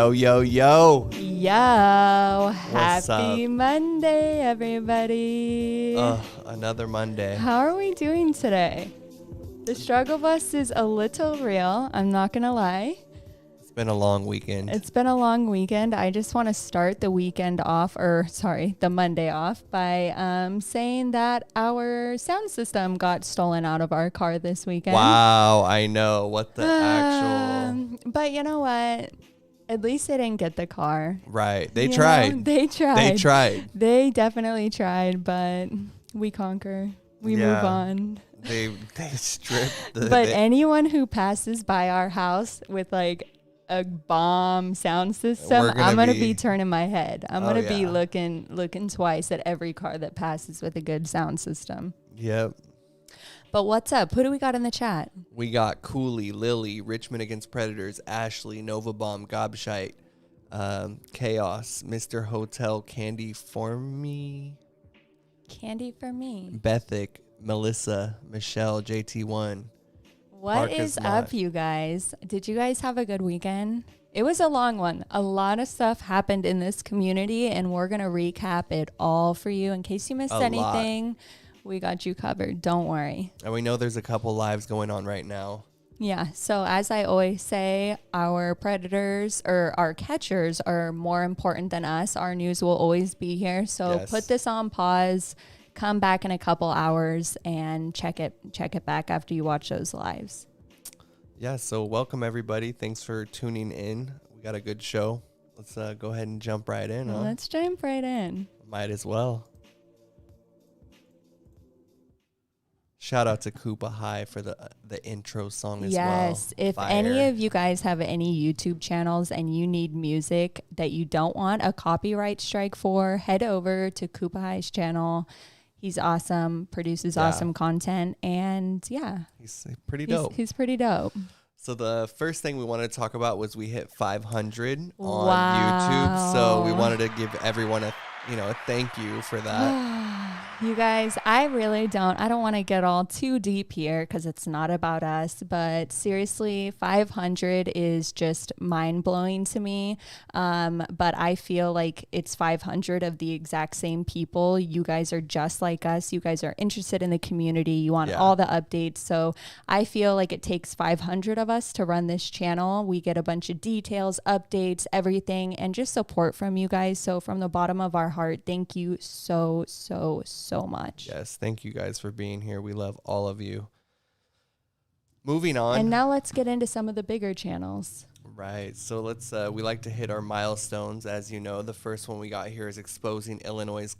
Yo, yo, yo. Yo. What's Happy up? Monday, everybody. Another Monday. How are we doing today? The struggle bus is a little real. I'm not going to lie. It's been a long weekend. It's been a long weekend. I just want to start the the Monday off by saying that our sound system got stolen out of our car this weekend. Wow, I know. What the actual... But you know what? At least they didn't get the car. Right. They You tried. know, they tried. They tried. They definitely tried, but we conquer. We move on. They stripped the... But anyone who passes by our house with like a bomb sound system, I'm gonna be turning my head. I'm gonna be looking twice at every car that passes with a good sound system. Yep. But what's up? Who do we got in the chat? We got Cooley, Lily, Richmond against Predators, Ashley, Nova Bomb, Gobshite, Chaos, Mr. Hotel, Candy for Me, Bethic, Melissa, Michelle, JT1. What is up, you guys? Did you guys have a good weekend? It was a long one. A lot of stuff happened in this community, and we're going to recap it all for you. In case you missed anything, we got you covered. Don't worry. And we know there's a couple lives going on right now. Yeah. So as I always say, our predators or our catchers are more important than us. Our news will always be here. So put this on pause. Come back in a couple hours and check it back after you watch those lives. Yeah, so welcome everybody. Thanks for tuning in. We got a good show. Let's go ahead and jump right in. Let's jump right in. Might as well. Shout out to Koopa High for the intro song as well. Yes, if any of you guys have any YouTube channels and you need music that you don't want a copyright strike for, head over to Koopa High's channel. He's awesome, produces awesome content, and he's pretty dope. He's pretty dope. So the first thing we wanted to talk about was we hit 500 on YouTube. So we wanted to give everyone a thank you for that. You guys, I don't want to get all too deep here because it's not about us, but seriously, 500 is just mind-blowing to me. But I feel like it's 500 of the exact same people. You guys are just like us. You guys are interested in the community. You want all the updates. So I feel like it takes 500 of us to run this channel. We get a bunch of details, updates, everything, and just support from you guys. So from the bottom of our heart, thank you so much. Yes, thank you guys for being here. We love all of you. Moving on. And now let's get into some of the bigger channels. Right. So let's we like to hit our milestones. As you know, the first one we got here is exposing Illinois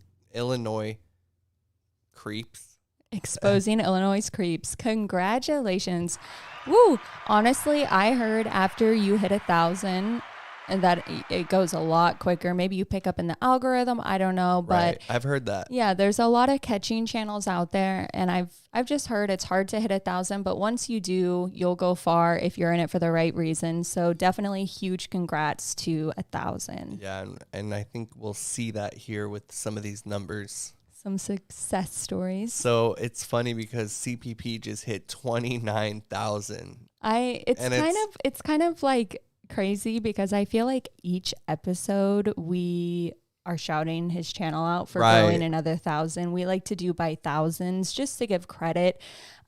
creeps. Exposing Illinois creeps. Congratulations. Woo. Honestly, I heard after you hit 1,000 and that it goes a lot quicker. Maybe you pick up in the algorithm. I don't know, but right. I've heard that. Yeah, there's a lot of catching channels out there, and I've just heard it's hard to hit 1,000, but once you do, you'll go far if you're in it for the right reason. So definitely huge congrats to 1,000. Yeah, and I think we'll see that here with some of these numbers. Some success stories. So it's funny because CPP just hit 29,000. It's kind of like crazy because I feel like each episode we are shouting his channel out for growing another 1,000. We like to do by thousands just to give credit.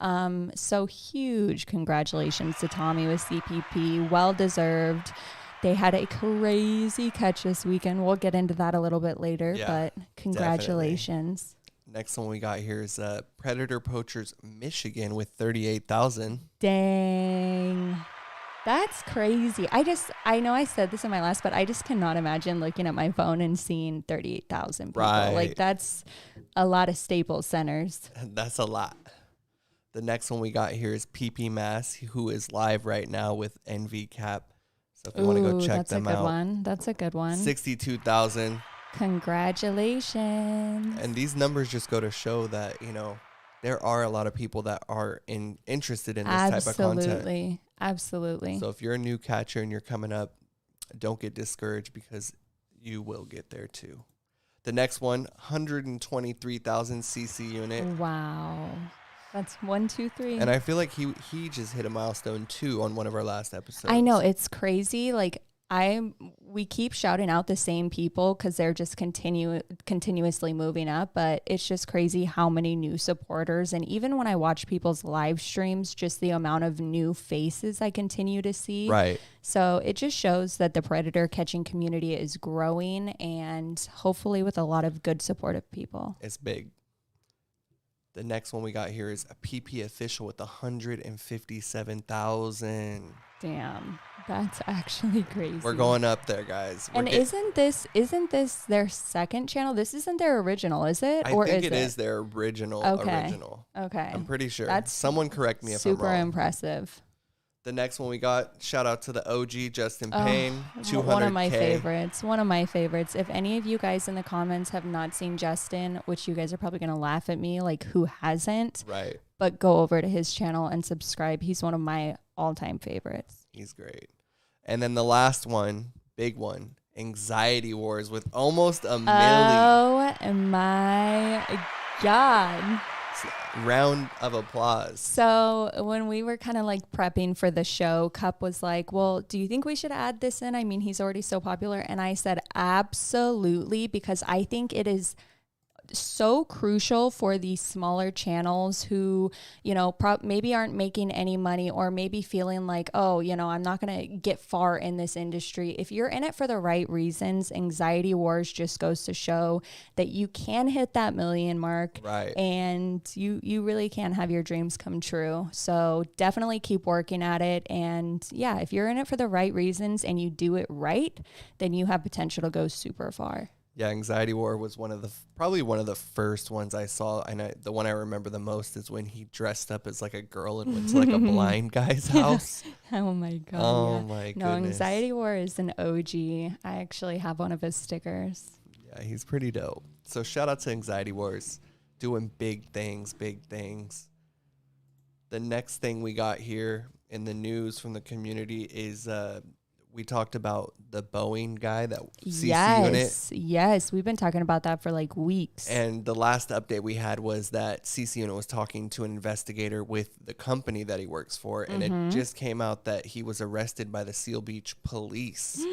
So huge congratulations to Tommy with CPP. Well deserved. They had a crazy catch this weekend. We'll get into that a little bit later, but congratulations. Definitely. Next one we got here is Predator Poachers Michigan with 38,000. Dang. That's crazy. I know I said this in my last, but I just cannot imagine looking at my phone and seeing 38,000 people. Right. Like that's a lot of Staples centers. That's a lot. The next one we got here is PP Mass, who is live right now with NVCAP. So if you want to go check them out. That's a good one. 62,000. Congratulations. And these numbers just go to show that, there are a lot of people that are interested in this type of content. Absolutely. So if you're a new catcher and you're coming up, don't get discouraged because you will get there too. The next one, 123,000 CC unit. Wow. That's 1, 2, 3. And I feel like he just hit a milestone too on one of our last episodes. I know, it's crazy. Like We keep shouting out the same people because they're just continuously moving up, but it's just crazy how many new supporters. And even when I watch people's live streams, just the amount of new faces I continue to see. Right. So it just shows that the predator catching community is growing, and hopefully with a lot of good supportive people. It's big. The next one we got here is a PP official with 157,000. Damn, that's actually crazy. We're going up there, guys. And isn't this their second channel? This isn't their original, is it? I think it is their original. Okay. I'm pretty sure. That's someone correct me if I'm wrong. Super impressive. The next one we got, shout out to the OG Justin Payne, 200K. One of my favorites. One of my favorites. If any of you guys in the comments have not seen Justin, which you guys are probably going to laugh at me, like who hasn't? Right. But go over to his channel and subscribe. He's one of my all-time favorites. He's great. And then the last one, big one, Anxiety Wars with almost a million. Oh my God. Round of applause. So when we were kind of like prepping for the show, Cup was like, well, do you think we should add this in? I mean, he's already so popular. And I said, absolutely, because I think it is so crucial for these smaller channels who, you know, maybe aren't making any money, or maybe feeling like, oh, you know, I'm not going to get far in this industry. If you're in it for the right reasons, Anxiety Wars just goes to show that you can hit that million mark. Right. And you really can have your dreams come true. So definitely keep working at it. And yeah, if you're in it for the right reasons and you do it right, then you have potential to go super far. Yeah, Anxiety War was probably one of the first ones I saw, and the one I remember the most is when he dressed up as like a girl and went to like a blind guy's house. Oh my God. Oh my goodness. No, Anxiety War is an OG. I actually have one of his stickers. Yeah, he's pretty dope. So shout out to Anxiety Wars, doing big things, big things. The next thing we got here in the news from the community is we talked about the Boeing guy, that CC unit. Yes, we've been talking about that for like weeks. And the last update we had was that CC unit was talking to an investigator with the company that he works for, and it just came out that he was arrested by the Seal Beach police.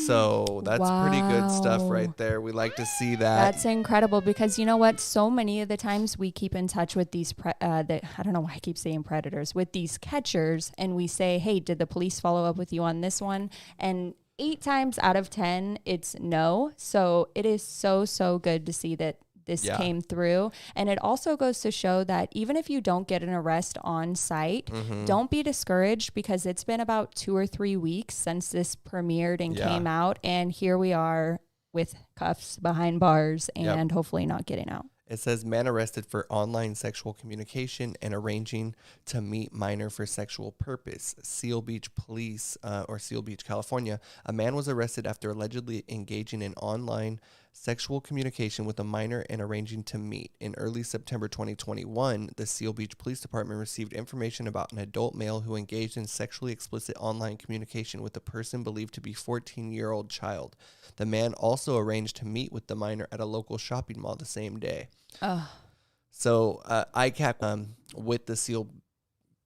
So that's pretty good stuff right there. We like to see that. That's incredible, because you know what? So many of the times we keep in touch with these, I don't know why I keep saying predators, with these catchers, and we say, hey, did the police follow up with you on this one? And 8 times out of 10, it's no. So it is so, so good to see that this came through. And it also goes to show that even if you don't get an arrest on site, don't be discouraged, because it's been about 2 or 3 weeks since this premiered and came out. And here we are with cuffs behind bars and hopefully not getting out. It says, man arrested for online sexual communication and arranging to meet minor for sexual purpose. Seal Beach Police, or Seal Beach, California. A man was arrested after allegedly engaging in online sexual communication with a minor and arranging to meet. In early September 2021, the Seal Beach Police Department received information about an adult male who engaged in sexually explicit online communication with a person believed to be a 14-year-old child. The man also arranged to meet with the minor at a local shopping mall the same day. So ICAP with the Seal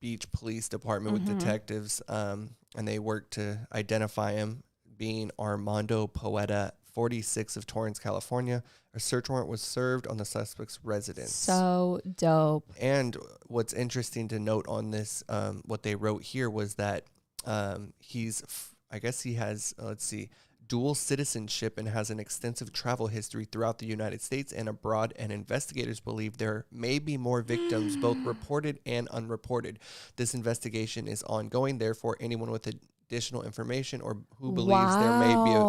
Beach Police Department with detectives, and they worked to identify him, being Armando Poeta, 46, of Torrance, California. A search warrant was served on the suspect's residence. So dope. And what's interesting to note on this, what they wrote here was that I guess he has, dual citizenship and has an extensive travel history throughout the United States and abroad, and investigators believe there may be more victims, both reported and unreported. This investigation is ongoing. Therefore, anyone with additional information or who believes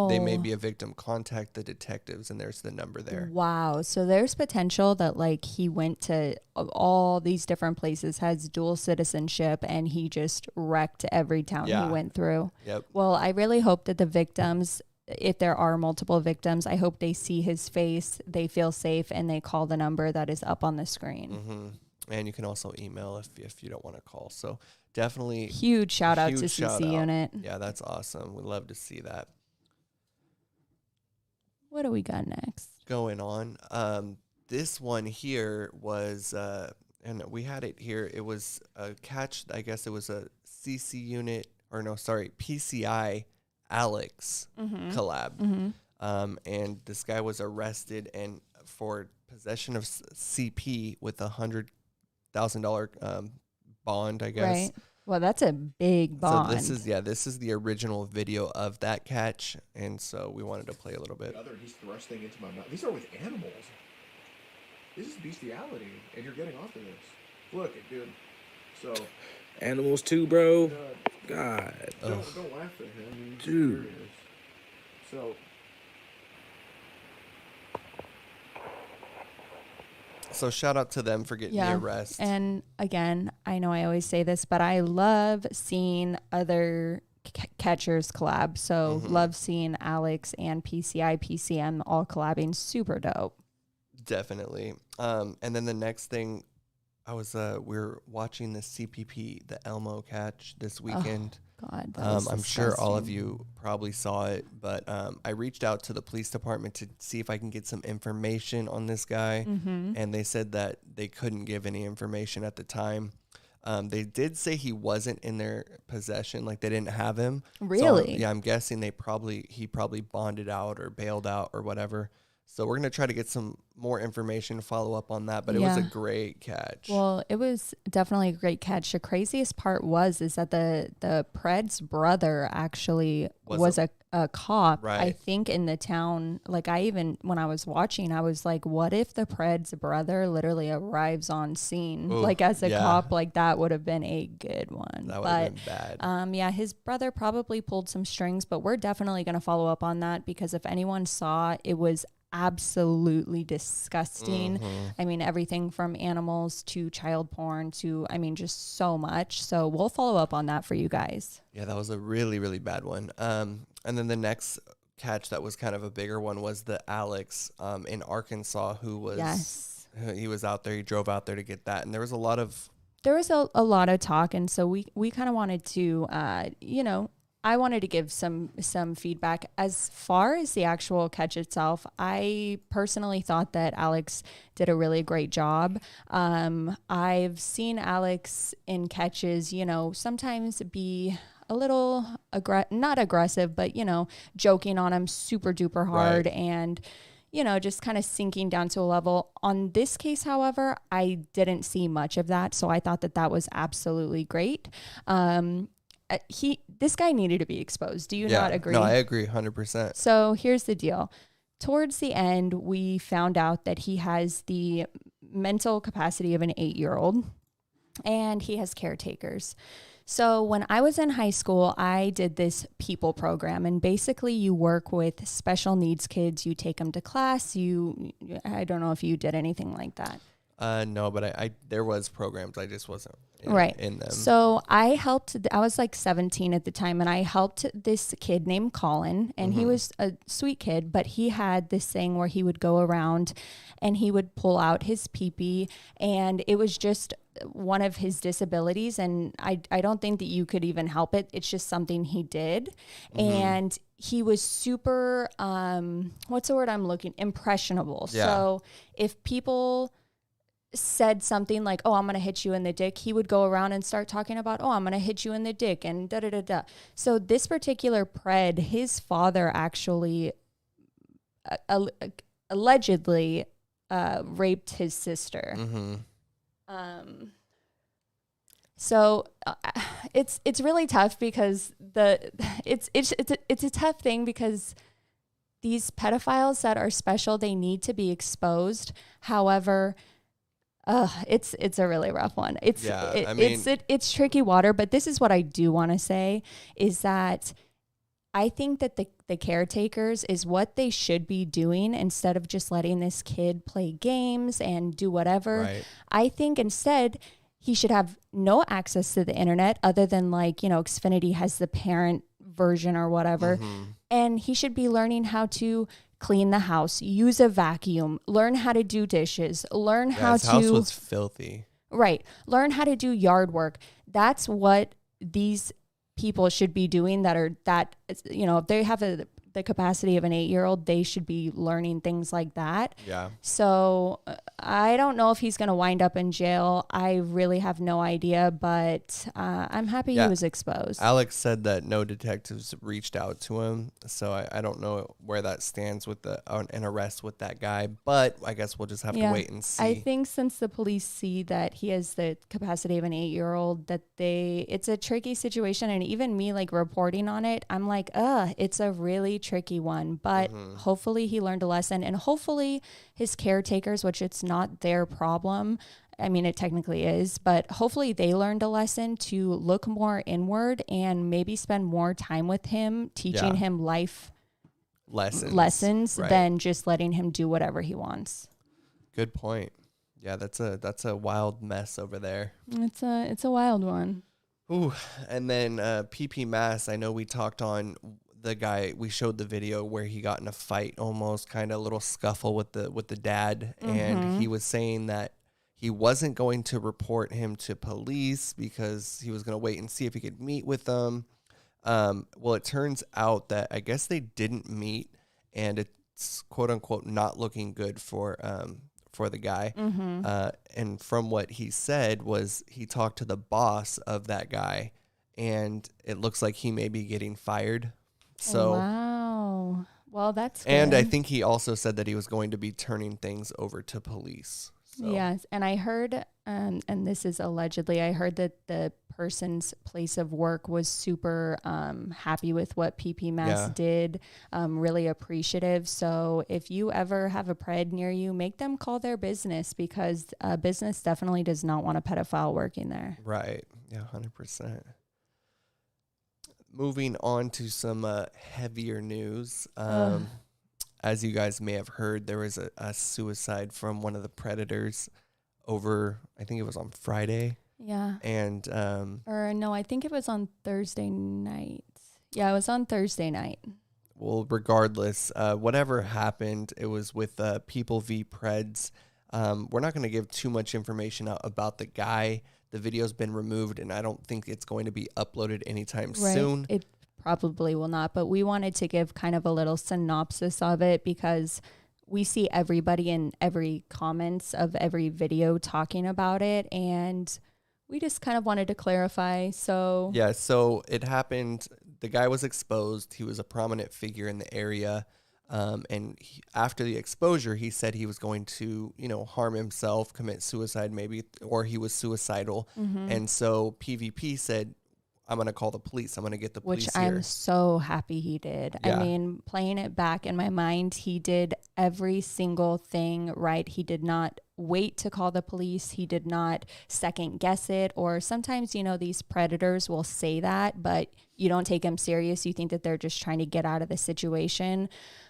they may be a victim, contact the detectives, and there's the number there. Wow. So there's potential that like he went to all these different places, has dual citizenship, and he just wrecked every town he went through. Yep. Well, I really hope that the victims, if there are multiple victims, I hope they see his face, they feel safe, and they call the number that is up on the screen. And you can also email if you don't want to call. So definitely huge shout out to CC Unit. Yeah, that's awesome. We love to see that. What do we got next? Going on. This one here was, and we had it here. It was a catch. I guess it was a CC Unit, or no, sorry, PCI Alex collab. And this guy was arrested and for possession of CP with $100,000 bond, I guess. Right. Well, that's a big bond. So this is the original video of that catch, and so we wanted to play a little bit. He's thrusting into my mouth. These are with animals. This is bestiality, and you're getting off of this. Look, dude. So animals too, bro. God. Don't laugh at him. He's Dude. serious. So. So shout out to them for getting the arrest. And again, I know I always say this, but I love seeing other catchers collab. So love seeing Alex and PCI PCM all collabing. Super dope. Definitely. And then the next thing, we're watching the CPP, the Elmo catch this weekend. God, that was I'm sure all of you probably saw it, but I reached out to the police department to see if I can get some information on this guy, and they said that they couldn't give any information at the time. They did say he wasn't in their possession, like they didn't have him. Really? So, I'm guessing he probably bonded out or bailed out or whatever. So we're going to try to get some more information to follow up on that, but it was a great catch. Well, it was definitely a great catch. The craziest part is that the Pred's brother actually was a cop, right. I think, in the town. Like, when I was watching, I was like, what if the Pred's brother literally arrives on scene? Ooh, like, as a cop, like, that would have been a good one. That would have been bad. His brother probably pulled some strings, but we're definitely going to follow up on that, because if anyone saw, it was absolutely disgusting. I mean, everything from animals to child porn to, just so much. So we'll follow up on that for you guys. Yeah, that was a really, really bad one. And then the next catch that was kind of a bigger one was the Alex in Arkansas, who was he was out there. He drove out there to get that, and there was a lot of talk, and so we kind of wanted to, I wanted to give some feedback. As far as the actual catch itself, I personally thought that Alex did a really great job. I've seen Alex in catches, sometimes be a little not aggressive, but joking on him super duper hard, right. And just kind of sinking down to a level. On this case, however, I didn't see much of that, so I thought that was absolutely great. This guy needed to be exposed. Do you not agree? No, I agree 100%. So here's the deal. Towards the end, we found out that he has the mental capacity of an 8-year-old, and he has caretakers. So when I was in high school, I did this people program, and basically you work with special needs kids. You take them to class. I don't know if you did anything like that. No, but I there was programs. I just wasn't in them. So I was like 17 at the time, and I helped this kid named Colin, and he was a sweet kid, but he had this thing where he would go around and he would pull out his pee-pee, and it was just one of his disabilities, and I don't think that you could even help it. It's just something he did. And he was super, what's the word I'm looking? Impressionable. Yeah. So if people said something like, oh, I'm going to hit you in the dick, he would go around and start talking about, oh, I'm going to hit you in the dick and da-da-da-da. So this particular Pred, his father actually allegedly raped his sister. So it's really tough because it's a tough thing because these pedophiles that are special, they need to be exposed. However, it's a really rough one. It's tricky water, but this is what I do want to say is that I think that the caretakers is what they should be doing instead of just letting this kid play games and do whatever. Right. I think instead he should have no access to the internet other than Xfinity has the parent version or whatever. And he should be learning how to clean the house, use a vacuum, learn how to do dishes, learn how to... His house was filthy. Right. Learn how to do yard work. That's what these people should be doing if they have a the capacity of an 8-year-old, they should be learning things like that. Yeah. So I don't know if he's going to wind up in jail. I really have no idea, but I'm happy he was exposed. Alex said that no detectives reached out to him. So I don't know where that stands with an arrest with that guy, but I guess we'll just have to wait and see. I think since the police see that he has the capacity of an 8-year-old, that it's a tricky situation. And even me like reporting on it, I'm like, it's a really tricky one, but hopefully he learned a lesson, and hopefully his caretakers, which it's not their problem. I mean, it technically is, but hopefully they learned a lesson to look more inward and maybe spend more time with him, teaching him life lessons than just letting him do whatever he wants. Good point. Yeah, that's a wild mess over there. It's a wild one. Ooh, and then PP Mass, I know we talked on the guy, we showed the video where he got in a fight, almost kind of a little scuffle with the dad, and he was saying that he wasn't going to report him to police because he was going to wait and see if he could meet with them. Well, it turns out that I guess they didn't meet, and it's quote unquote not looking good for the guy. And from what he said was he talked to the boss of that guy, and it looks like he may be getting fired. So wow. Well, that's good. And I think he also said that he was going to be turning things over to police. So. Yes, and I heard, and this is allegedly, I heard that the person's place of work was super happy with what PP Mass did, really appreciative. So if you ever have a pred near you, make them call their business, because business definitely does not want a pedophile working there. Right. Yeah, 100%. Moving on to some heavier news. As you guys may have heard, there was a suicide from one of the predators over, I think it was on Friday. Yeah. And or no, I think it was on Thursday night. Yeah, it was on Thursday night. Well, regardless, whatever happened, it was with People v. Preds. We're not going to give too much information out about the guy. The video's been removed, and I don't think it's going to be uploaded anytime soon. It probably will not, but we wanted to give kind of a little synopsis of it, because we see everybody in every comments of every video talking about it, and we just kind of wanted to clarify. So yeah, so it happened. The guy was exposed. He was a prominent figure in the area. And after the exposure, he said he was going to, harm himself, commit suicide maybe, or he was suicidal. And so PvP said, I'm going to call the police. I'm going to get the police Which here. I'm so happy he did. Yeah. I mean, playing it back in my mind, he did every single thing right. He did not wait to call the police. He did not second guess it. Or sometimes, these predators will say that, but you don't take them serious. You think that they're just trying to get out of the situation.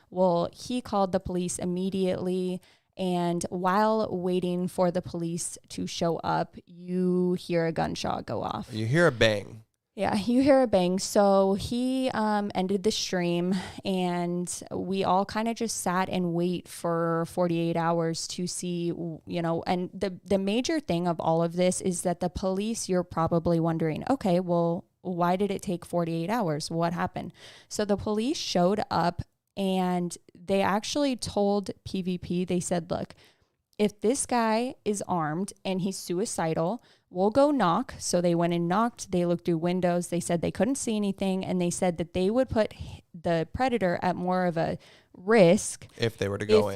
Well, he called the police immediately, and while waiting for the police to show up, you hear a gunshot go off. You hear a bang. Yeah, you hear a bang. So he ended the stream, and we all kind of just sat and wait for 48 hours to see, and the major thing of all of this is that the police, you're probably wondering, okay, well, why did it take 48 hours? What happened? So the police showed up, and they actually told PvP, they said, look, if this guy is armed and he's suicidal, we'll go knock. So they went and knocked. They looked through windows. They said they couldn't see anything. And they said that they would put the predator at more of a risk if they were to go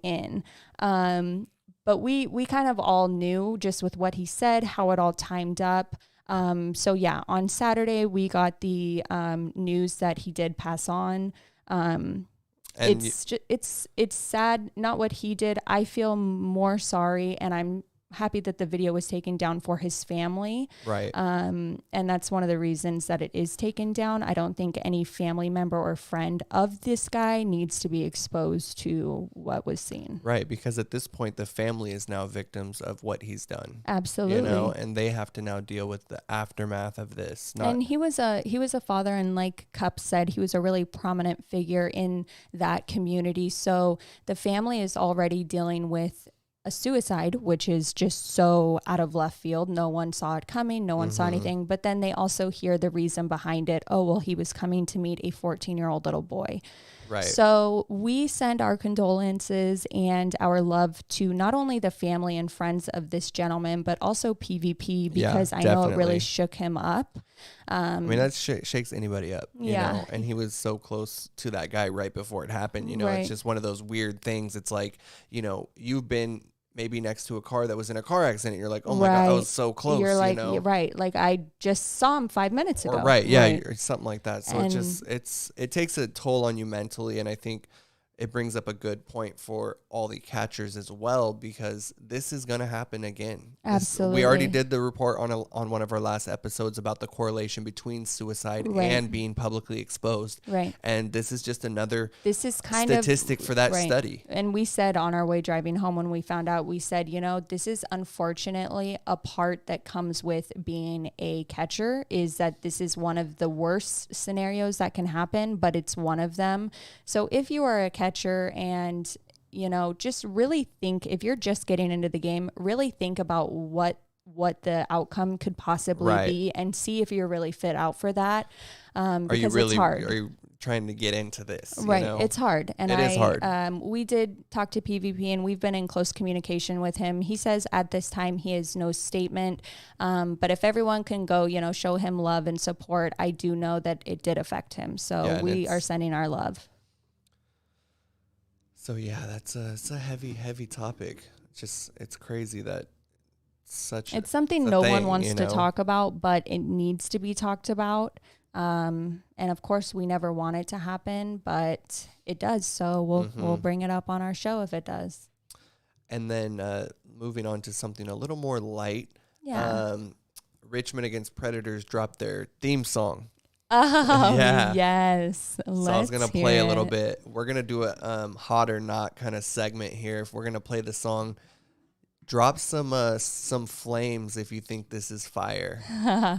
in. But we kind of all knew just with what he said, how it all timed up. So yeah, on Saturday, we got the news that he did pass on. It's sad, not what he did. I feel more sorry, and I'm happy that the video was taken down for his family. Right. And that's one of the reasons that it is taken down. I don't think any family member or friend of this guy needs to be exposed to what was seen. Right, because at this point, the family is now victims of what he's done. Absolutely. And they have to now deal with the aftermath of this. And he was a father, and like Cup said, he was a really prominent figure in that community. So the family is already dealing with a suicide, which is just so out of left field. No one saw it coming. No one saw anything. But then they also hear the reason behind it. Oh, well, he was coming to meet a 14-year-old little boy. Right. So we send our condolences and our love to not only the family and friends of this gentleman, but also PvP, because I know it really shook him up. I mean, that shakes anybody up, you Yeah. know, and he was so close to that guy right before it happened. You know, Right. It's just one of those weird things. It's like, you know, you've been maybe next to a car that was in a car accident. You're like, oh my God, I was so close. You're like, you know? right. Like I just saw him 5 minutes ago. Or right. Yeah. Or something like that. So And it takes a toll on you mentally. And I think it brings up a good point for all the catchers as well, because this is going to happen again. Absolutely. We already did the report on one of our last episodes about the correlation between suicide and being publicly exposed. Right. And this is just another this is kind statistic of, for that right. study. And we said on our way driving home when we found out, we said, you know, this is unfortunately a part that comes with being a catcher, is that this is one of the worst scenarios that can happen, but it's one of them. So if you are a catcher and, you know, just really think, if you're just getting into the game, really think about what the outcome could possibly be, and see if you're really fit out for that. Because it's hard. Are you trying to get into this? Right. You know? It's hard. And it is hard. We did talk to PvP and we've been in close communication with him. He says at this time he has no statement. But if everyone can go, you know, show him love and support, I do know that it did affect him. So we are sending our love. So yeah, it's a heavy topic. It's crazy that it's something no one wants to talk about, but it needs to be talked about. And of course we never want it to happen, but it does. So we'll bring it up on our show if it does. And then moving on to something a little more light. Yeah. Richmond against Predators dropped their theme song. Oh, yeah. Yes. So I was going to play a little bit. We're going to do a hot or not kind of segment here. If we're going to play the song, drop some flames if you think this is fire.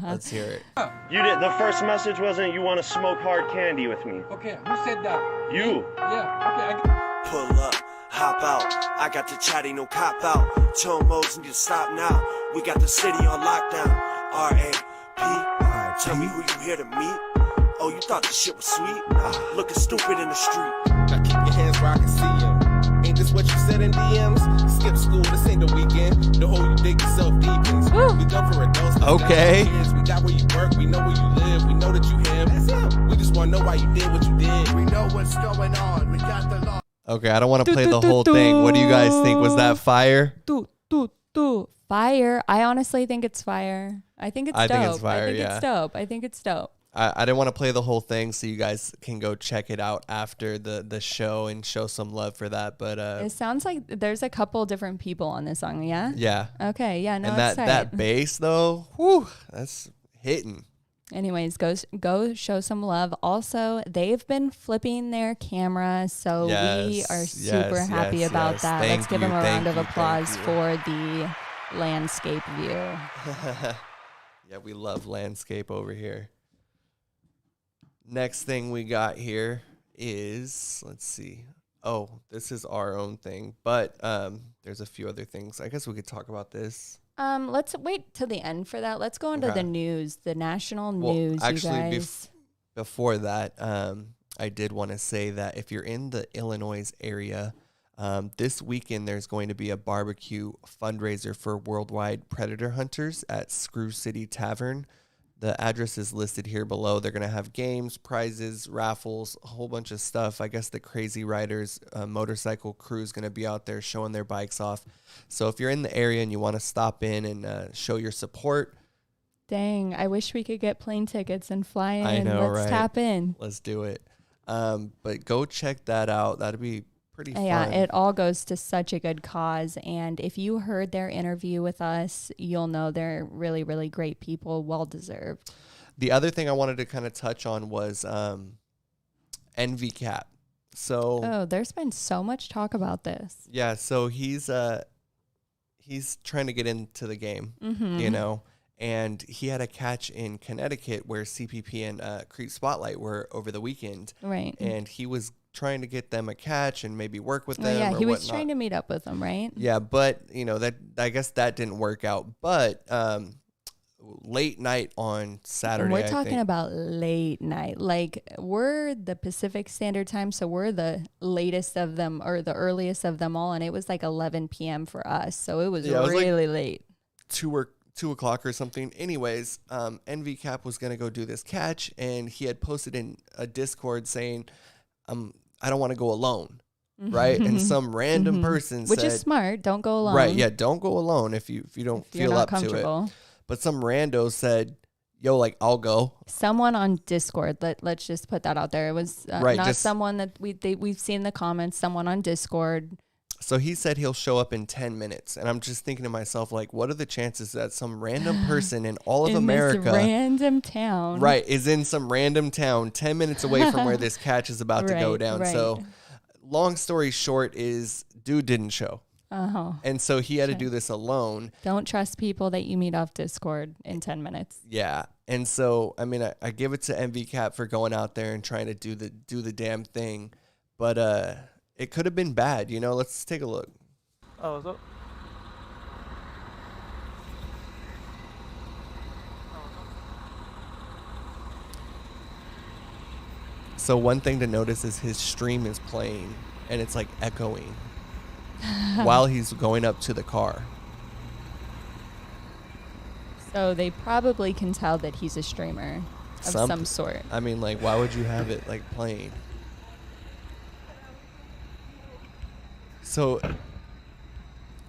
Let's hear it. You did. The first message wasn't you want to smoke hard candy with me. Okay, who said that? You. Yeah, okay. Pull up, hop out. I got the chatty, no cop out. Chomos need to stop now. We got the city on lockdown. R.A.P. Tell me who you here to meet. Oh, you thought this shit was sweet? Looking stupid in the street. Now keep your hands where I can see you. Ain't this what you said in DMs? Skip school, this ain't the weekend. The whole you dig yourself deep in. We go for adults. Okay. We got where you work, we know where you live, we know that you him. We just want to know why you did what you did. We know what's going on. We got the law. Okay, I don't want to play the whole thing. What do you guys think? Was that fire? Fire. I honestly think it's fire. I think it's dope. Think it's fire, I think it's dope. I didn't want to play the whole thing, so you guys can go check it out after the show and show some love for that. But it sounds like there's a couple different people on this song, yeah? Yeah. Okay, yeah, no, and that bass though, whew, that's hitting. Anyways, go show some love. Also, they've been flipping their camera, so we are super happy about that. Let's give them a round of applause for the landscape view. Yeah, we love landscape over here. Next thing we got here is, let's see. Oh, this is our own thing, but there's a few other things. I guess we could talk about this. Let's wait till the end for that. Let's go into the news, the national news. Actually, you guys. Before that, I did want to say that if you're in the Illinois area, this weekend there's going to be a barbecue fundraiser for worldwide predator hunters at Screw City Tavern. The address is listed here below. They're going to have games, prizes, raffles, a whole bunch of stuff. I guess the Crazy Riders motorcycle crew is going to be out there showing their bikes off. So if you're in the area and you want to stop in and show your support. Dang, I wish we could get plane tickets and fly in. I know, Let's tap in. Let's do it. But go check that out. That'd be pretty fun. Yeah, it all goes to such a good cause. And if you heard their interview with us, you'll know they're really, really great people. Well deserved. The other thing I wanted to kind of touch on was NVCAP. So there's been so much talk about this. Yeah, so he's trying to get into the game, you know, and he had a catch in Connecticut where CPP and Crete Spotlight were over the weekend. Right. And he was trying to get them a catch and maybe work with them. Yeah, or he was whatnot. trying to meet up with them, right? Yeah, but that I guess that didn't work out. But late night on Saturday, And we're I talking think. about late night. Like, we're the Pacific Standard Time, so we're the latest of them or the earliest of them all, and it was like 11 p.m. for us, so it was really late. 2 o'clock or something. Anyways, NVCAP was going to go do this catch, and he had posted in a Discord saying, I don't want to go alone, right? And some random person Which said... is smart. Don't go alone. Right, yeah, don't go alone if you don't feel up to it. But some rando said, yo, like, I'll go. Someone on Discord, let's just put that out there. It was not someone that we've seen the comments, someone on Discord. So he said he'll show up in 10 minutes. And I'm just thinking to myself, like, what are the chances that some random person in all of America, this random town, right, is in some random town 10 minutes away from where this catch is about to go down. Right. So long story short is dude didn't show. And so he had to do this alone. Don't trust people that you meet off Discord in 10 minutes. Yeah. And so, I mean, I give it to NVCAP for going out there and trying to do the damn thing. But it could have been bad, Let's take a look. Oh, what's up? So one thing to notice is his stream is playing and it's like echoing while he's going up to the car. So they probably can tell that he's a streamer of some sort. I mean, like, why would you have it like playing? So,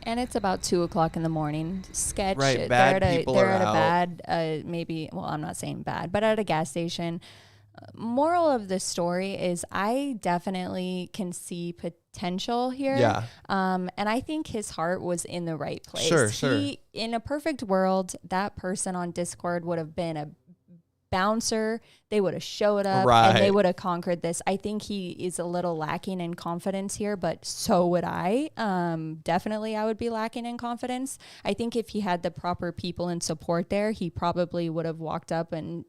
and it's about 2 o'clock in the morning. Sketch. Right, people they're are at out. a bad, maybe. Well, I'm not saying bad, but at a gas station. Moral of the story is I definitely can see potential here. Yeah. And I think his heart was in the right place. Sure. In a perfect world, that person on Discord would have been a bouncer. They would have showed up and they would have conquered this. I think he is a little lacking in confidence here, but so would I. Definitely I would be lacking in confidence. I think if he had the proper people and support there, he probably would have walked up and,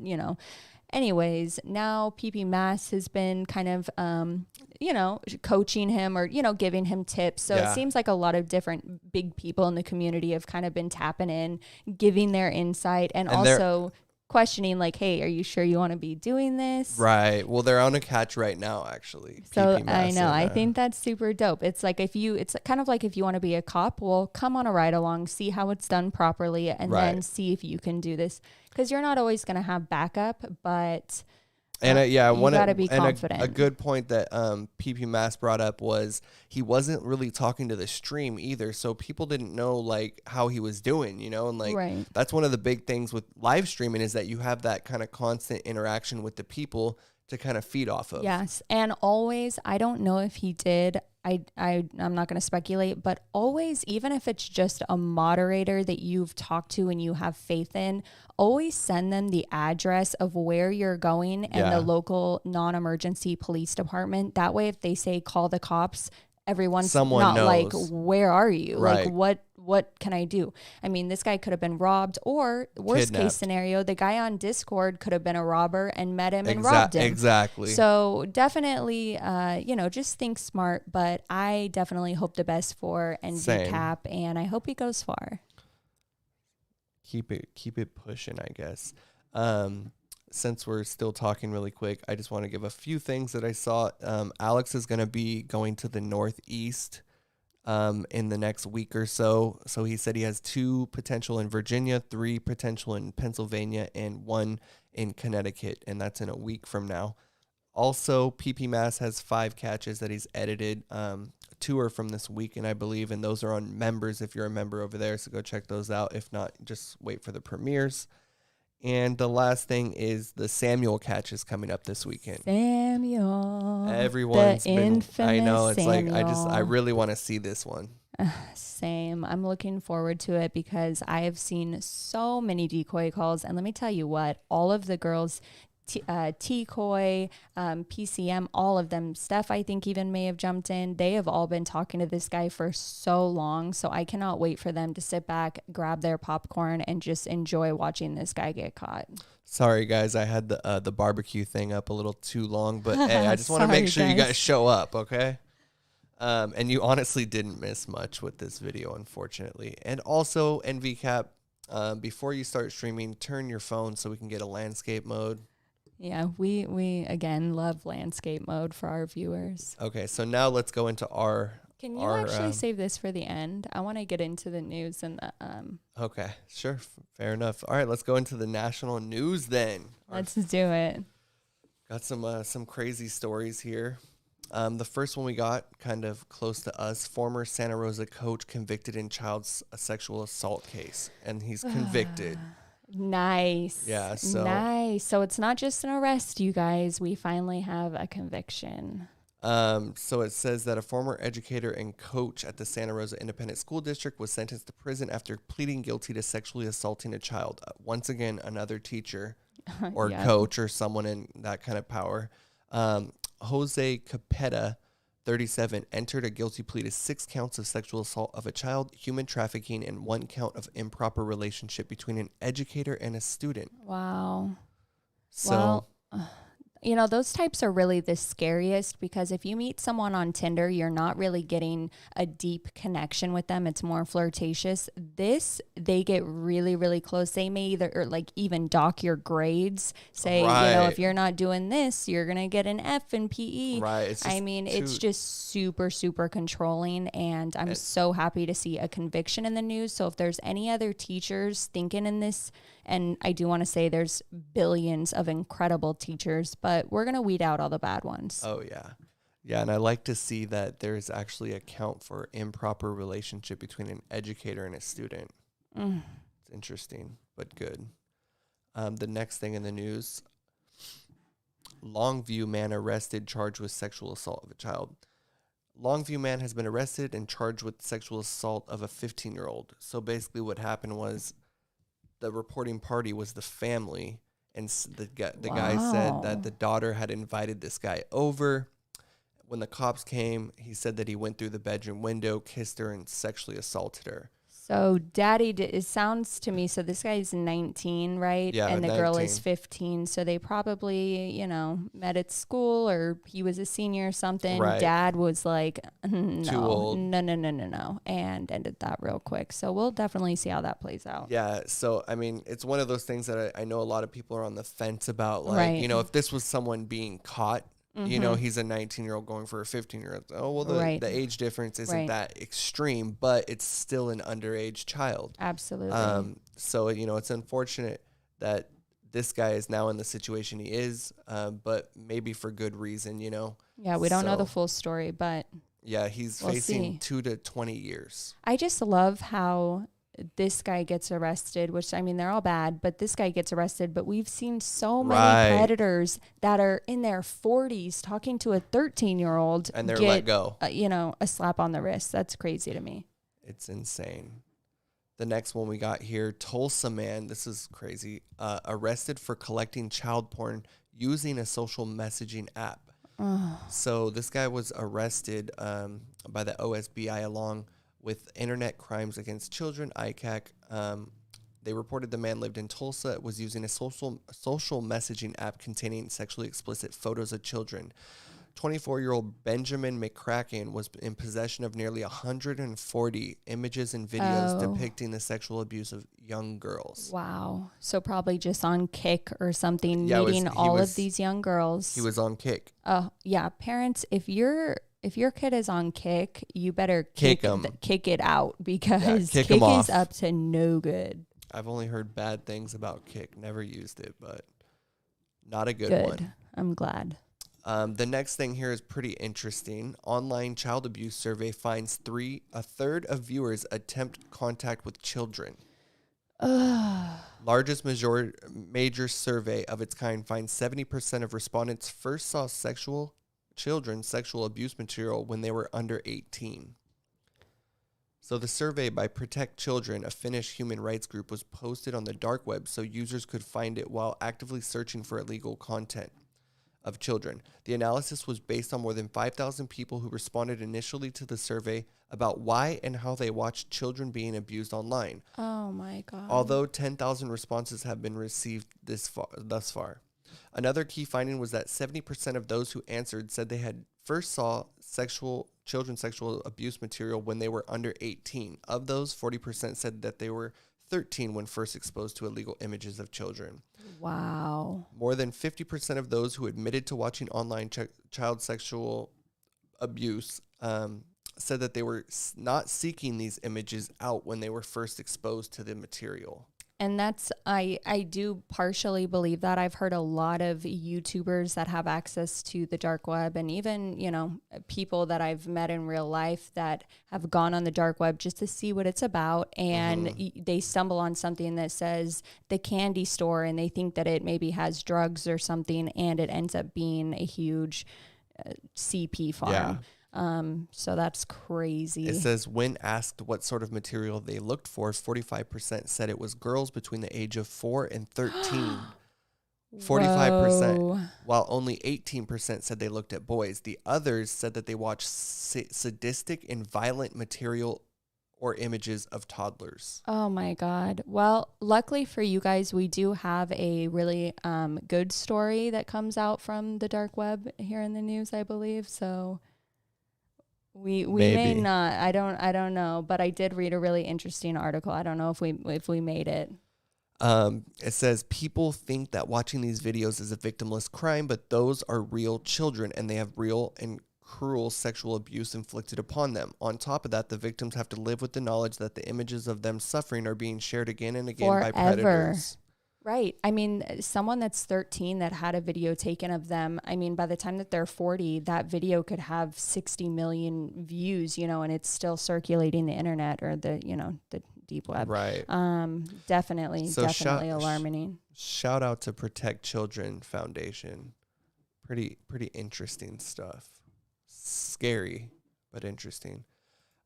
Anyways, now PP Mass has been kind of, coaching him or, giving him tips. So it seems like a lot of different big people in the community have kind of been tapping in, giving their insight and also questioning like, hey, are you sure you want to be doing this? Right. Well, they're on a catch right now, actually. So I know. I think that's super dope. It's like it's kind of like if you want to be a cop, well, come on a ride along, see how it's done properly, and then see if you can do this. Because you're not always going to have backup, but you got to be confident. A good point that PP Mass brought up was he wasn't really talking to the stream either, so people didn't know like how he was doing, and like that's one of the big things with live streaming is that you have that kind of constant interaction with the people to kind of feed off of. Yes, and always, I don't know if he did. I'm not going to speculate, but always, even if it's just a moderator that you've talked to and you have faith in, always send them the address of where you're going and the local non-emergency police department. That way, if they say call the cops, someone not knows. Like, where are you? Right. Like, what can I do? I mean, this guy could have been robbed, or worst case scenario, the guy on Discord could have been a robber and met him and robbed him. Exactly. So definitely, just think smart, but I definitely hope the best for NVCAP, and I hope he goes far. Keep it pushing, I guess. Since we're still talking really quick, I just want to give a few things that I saw. Alex is going to be going to the Northeast in the next week or so. So he said he has 2 potential in Virginia, 3 potential in Pennsylvania, and 1 in Connecticut, and that's in a week from now. Also, PP Mass has 5 catches that he's edited. 2 are from this weekend, I believe, and those are on members if you're a member over there, so go check those out. If not, just wait for the premieres. And the last thing is the Samuuel catch is coming up this weekend. Samuuel. Everyone's been, I know, it's Samuuel. like, I really want to see this one. Same. I'm looking forward to it because I have seen so many decoy calls. And let me tell you what, all of the girls Tcoy, PCM, all of them. Steph, I think, even may have jumped in. They have all been talking to this guy for so long. So I cannot wait for them to sit back, grab their popcorn, and just enjoy watching this guy get caught. Sorry, guys. I had the barbecue thing up a little too long. But, hey, I just want to make sure you guys show up, okay? And you honestly didn't miss much with this video, unfortunately. And also, NVCAP, before you start streaming, turn your phone so we can get a landscape mode. Yeah, we again love landscape mode for our viewers. Okay, so now let's go into our... Can you actually save this for the end? I want to get into the news and the... Okay, sure. Fair enough. All right, let's go into the national news then. Let's do it. Got some crazy stories here. The first one we got, kind of close to us, former Santa Rosa coach convicted in child sexual assault case, and he's convicted. Nice. Yeah, so... Nice. So it's not just an arrest, you guys. We finally have a conviction. So it says that a former educator and coach at the Santa Rosa Independent School District was sentenced to prison after pleading guilty to sexually assaulting a child. Once again, another teacher or coach or someone in that kind of power. Jose Capetta, 37, entered a guilty plea to 6 counts of sexual assault of a child, human trafficking, and 1 count of improper relationship between an educator and a student. Wow. So, you know, those types are really the scariest because if you meet someone on Tinder, you're not really getting a deep connection with them. It's more flirtatious. This, they get really, really close. They may either, or like even dock your grades, say, you know, if you're not doing this, you're going to get an F in PE. Right. It's just it's just super, super controlling. And I'm so happy to see a conviction in the news. So if there's any other teachers thinking in this, and I do want to say there's billions of incredible teachers, but we're going to weed out all the bad ones. Oh, yeah. Yeah, and I like to see that there's actually a count for improper relationship between an educator and a student. It's interesting, but good. The next thing in the news, Longview man arrested, charged with sexual assault of a child. Longview man has been arrested and charged with sexual assault of a 15-year-old. So basically what happened was the reporting party was the family, and the guy said that the daughter had invited this guy over. When the cops came, he said that he went through the bedroom window, kissed her, and sexually assaulted her. So daddy, it sounds to me, so this guy's 19, right? Yeah, and the 19. girl is 15. So they probably, you know, met at school or he was a senior or something. Right. Dad was like, no, too old. No. And ended that real quick. So we'll definitely see how that plays out. Yeah. So, I mean, it's one of those things that I know a lot of people are on the fence about. Like, you know, if this was someone being caught, you know, he's a 19-year-old going for a 15-year-old. Oh, well, the age difference isn't that extreme, but it's still an underage child. Absolutely. So, you know, it's unfortunate that this guy is now in the situation he is, but maybe for good reason, you know. Yeah, we don't know the full story, but... Yeah, he's facing 2 to 20 years. I just love how this guy gets arrested, which, I mean, they're all bad, but this guy gets arrested. But we've seen so many predators that are in their 40s talking to a 13-year-old. And they're let go. You know, a slap on the wrist. That's crazy to me. It's insane. The next one we got here, Tulsa man, this is crazy, arrested for collecting child porn using a social messaging app. So this guy was arrested by the OSBI along with Internet Crimes Against Children, ICAC. They reported the man lived in Tulsa, was using a social messaging app containing sexually explicit photos of children. 24-year-old Benjamin McCracken was in possession of nearly 140 images and videos depicting the sexual abuse of young girls. Wow. So probably just on Kick or something, meeting all of these young girls. He was on Kick. Oh, yeah. Parents, if your kid is on Kick, you better kick it out because Kick is up to no good. I've only heard bad things about Kick. Never used it, but not a good one. I'm glad. The next thing here is pretty interesting. Online child abuse survey finds a third of viewers attempt contact with children. Largest major survey of its kind finds 70% of respondents first saw sexual abuse material when they were under 18. So the survey by Protect Children, a Finnish human rights group, was posted on the dark web so users could find it while actively searching for illegal content of children. The analysis was based on more than 5,000 people who responded initially to the survey about why and how they watched children being abused online. Oh my God. Although 10,000 responses have been received thus far. Another key finding was that 70% of those who answered said they had first saw children sexual abuse material when they were under 18. Of those, 40% said that they were 13 when first exposed to illegal images of children. Wow. More than 50% of those who admitted to watching online child sexual abuse said that they were not seeking these images out when they were first exposed to the material. And that's, I do partially believe that. I've heard a lot of YouTubers that have access to the dark web, and even, you know, people that I've met in real life that have gone on the dark web just to see what it's about. And they stumble on something that says the candy store, and they think that it maybe has drugs or something, and it ends up being a huge CP farm. Yeah. So that's crazy. It says when asked what sort of material they looked for, 45% said it was girls between the age of 4 and 13. 45%, Whoa. while only 18% said they looked at boys. The others said that they watched sadistic and violent material or images of toddlers. Oh my God. Well, luckily for you guys, we do have a really good story that comes out from the dark web here in the news, I believe. So we may not. I don't know, but I did read a really interesting article. I don't know if we made it. It says people think that watching these videos is a victimless crime, but those are real children and they have real and cruel sexual abuse inflicted upon them. On top of that, the victims have to live with the knowledge that the images of them suffering are being shared again and again by predators. Right. I mean, someone that's 13 that had a video taken of them, I mean, by the time that they're 40, that video could have 60 million views, you know, and it's still circulating the internet or the, you know, the deep web. Right. Definitely alarming. Shout out to Protect Children Foundation. Pretty interesting stuff. Scary, but interesting.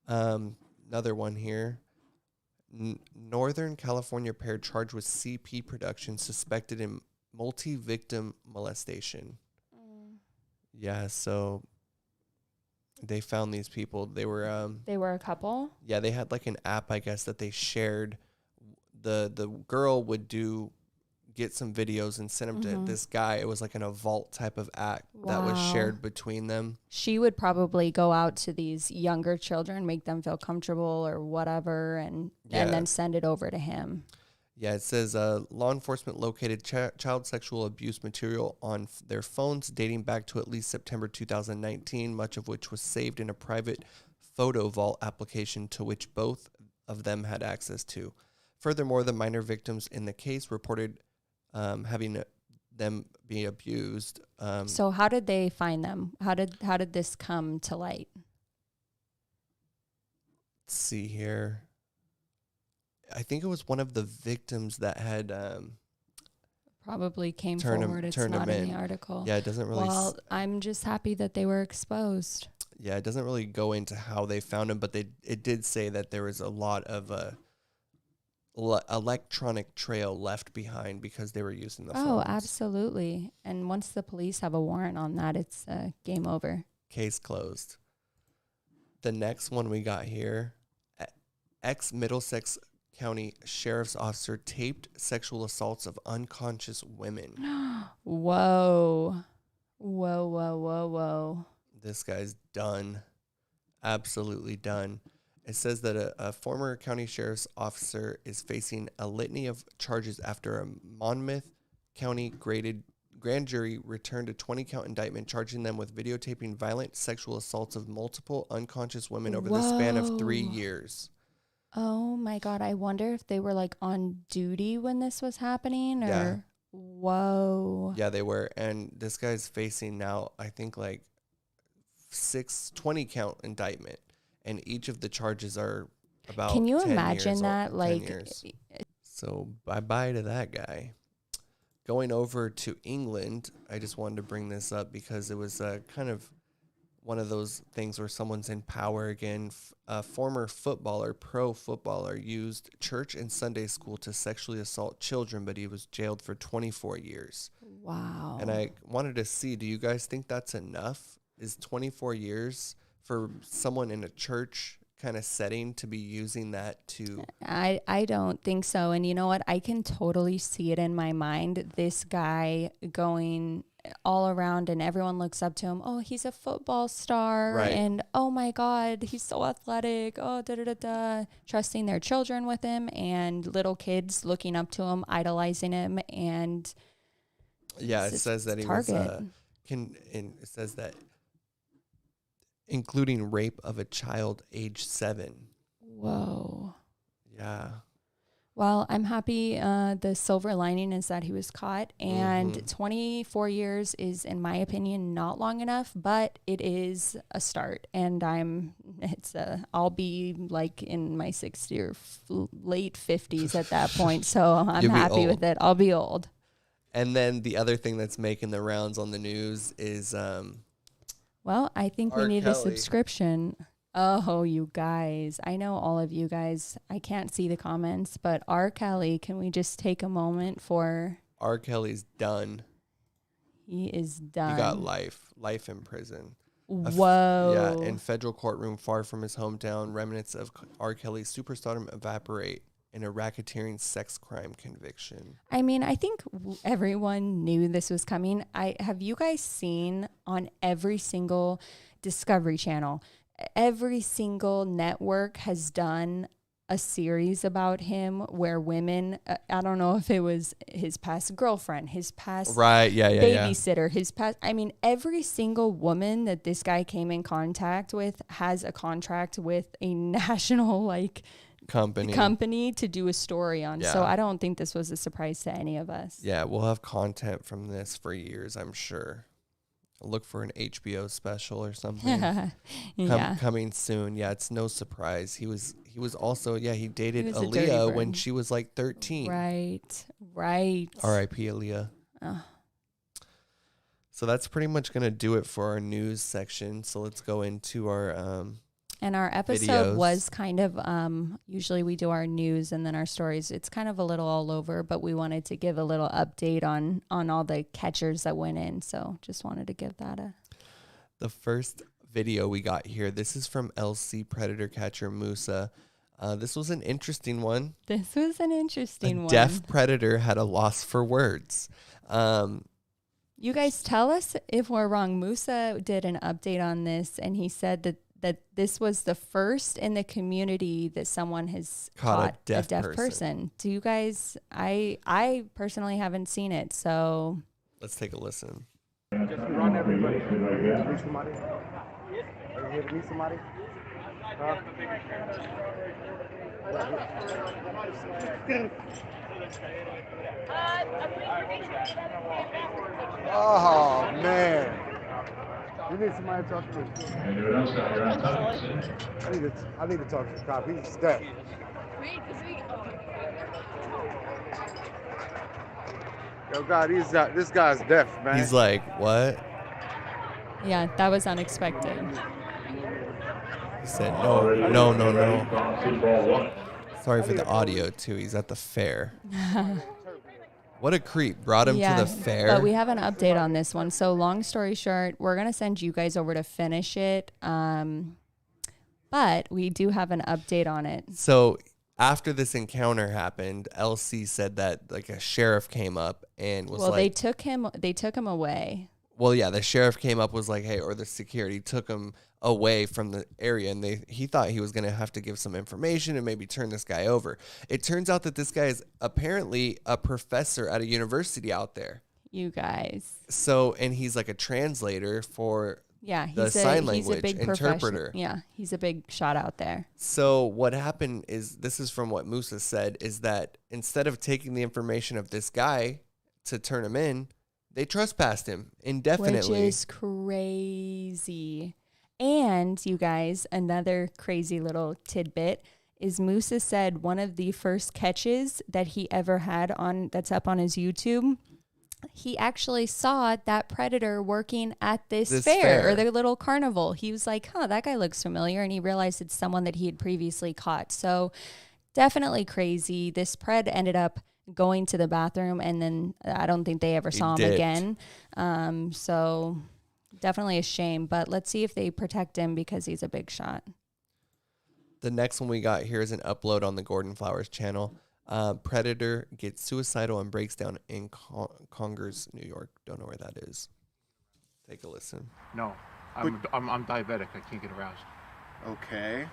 Another one here. Northern California pair charged with CP production suspected in multi-victim molestation. Yeah, so they found these people. They were a couple? Yeah, they had like an app, I guess, that they shared. The girl would get some videos and send them to this guy. It was like in a vault type of act that was shared between them. She would probably go out to these younger children, make them feel comfortable or whatever, and then send it over to him. Yeah, it says law enforcement located child sexual abuse material on their phones dating back to at least September 2019, much of which was saved in a private photo vault application to which both of them had access to. Furthermore, the minor victims in the case reported having them be abused. So how did they find them? How did this come to light? Let's see here. I think it was one of the victims that had probably came forward. It's not in the article. Yeah, it doesn't really. Well, I'm just happy that they were exposed. Yeah, it doesn't really go into how they found him, but it did say that there was a lot of electronic trail left behind because they were using the phones. Oh, absolutely. And once the police have a warrant on that, it's game over. Case closed. The next one we got here, ex-Middlesex County Sheriff's Officer taped sexual assaults of unconscious women. Whoa. Whoa, whoa, whoa, whoa. This guy's done. Absolutely done. It says that a former county sheriff's officer is facing a litany of charges after a Monmouth County grand jury returned a 20-count indictment charging them with videotaping violent sexual assaults of multiple unconscious women over the span of 3 years. Oh my God. I wonder if they were like on duty when this was happening or... Yeah. Whoa. Yeah, they were. And this guy's facing now, I think, like 20-count indictment. And each of the charges are about 10 years. Can you imagine that? Like, so bye-bye to that guy. Going over to England, I just wanted to bring this up because it was kind of one of those things where someone's in power again. A former pro footballer, used church and Sunday school to sexually assault children, but he was jailed for 24 years. Wow. And I wanted to see, do you guys think that's enough? Is 24 years for someone in a church kind of setting to be using that to... I don't think so. And you know what? I can totally see it in my mind. This guy going all around and everyone looks up to him. Oh, he's a football star. Right. And oh my God, he's so athletic. Oh, trusting their children with him, and little kids looking up to him, idolizing him. And yeah, it says that he was, it says that including rape of a child age 7. Whoa. Yeah. Well, I'm happy. The silver lining is that he was caught, and 24 years is, in my opinion, not long enough, but it is a start. And I'll be like in my 60s or late 50s at that point. So I'm happy with it. I'll be old. And then the other thing that's making the rounds on the news is, well, I think we need a subscription. Oh, you guys. I know all of you guys. I can't see the comments, but R. Kelly, can we just take a moment for... R. Kelly's done. He is done. He got life in prison. Whoa. In federal courtroom far from his hometown, remnants of R. Kelly's superstardom evaporate in a racketeering sex crime conviction. I mean, I think everyone knew this was coming. Have you guys seen on every single Discovery Channel, every single network has done a series about him where women, I don't know if it was his past girlfriend, his past babysitter, his past, I mean, every single woman that this guy came in contact with has a contract with a national company to do a story on. So I don't think this was a surprise to any of us. Yeah, we'll have content from this for years, I'm sure. Look for an HBO special or something. Coming soon. Yeah, it's no surprise. He was also, he dated Aaliyah when she was like 13. Right. R.I.P. Aaliyah. So that's pretty much going to do it for our news section. So let's go into our and our episode videos. Was kind of, usually we do our news and then our stories. It's kind of a little all over, but we wanted to give a little update on all the catchers that went in. So just wanted to give that The first video we got here, this is from LC Predator Catcher Musa. This was an interesting one. Deaf predator had a loss for words. You guys tell us if we're wrong. Musa did an update on this, and he said that this was the first in the community that someone has caught a deaf person. Do you guys, I personally haven't seen it, so. Let's take a listen. Just run everybody. Are you here to meet somebody? Are you here to meet somebody? Huh? Oh, man. You need somebody to talk to. I need to talk to the cop. He's deaf. Yo, God, this guy's deaf, man. He's like, what? Yeah, that was unexpected. He said, no. Sorry for the audio, too. He's at the fair. What a creep. Brought him to the fair. But we have an update on this one. So long story short, we're going to send you guys over to finish it. But we do have an update on it. So after this encounter happened, LC said that like a sheriff came up and was they took him away. Well, yeah, the sheriff came up, was like, hey, or the security took him away from the area, and he thought he was going to have to give some information and maybe turn this guy over. It turns out that this guy is apparently a professor at a university out there. You guys. So, and he's like a translator for the sign language interpreter. Yeah, he's a big shot out there. So what happened is, this is from what Musa said, is that instead of taking the information of this guy to turn him in, they trespassed him indefinitely. Which is crazy. And you guys, another crazy little tidbit is Musa said one of the first catches that he ever had that's up on his YouTube he actually saw that predator working at this fair or their little carnival. He was like, huh, that guy looks familiar. And he realized it's someone that he had previously caught. So definitely crazy. This pred ended up going to the bathroom, and then I don't think they ever saw him again. So definitely a shame, but let's see if they protect him because he's a big shot. The next one we got here is an upload on the Gordon Flowers channel. Predator gets suicidal and breaks down in Congers, New York. Don't know where that is. Take a listen. No, I'm diabetic. I can't get aroused. Okay.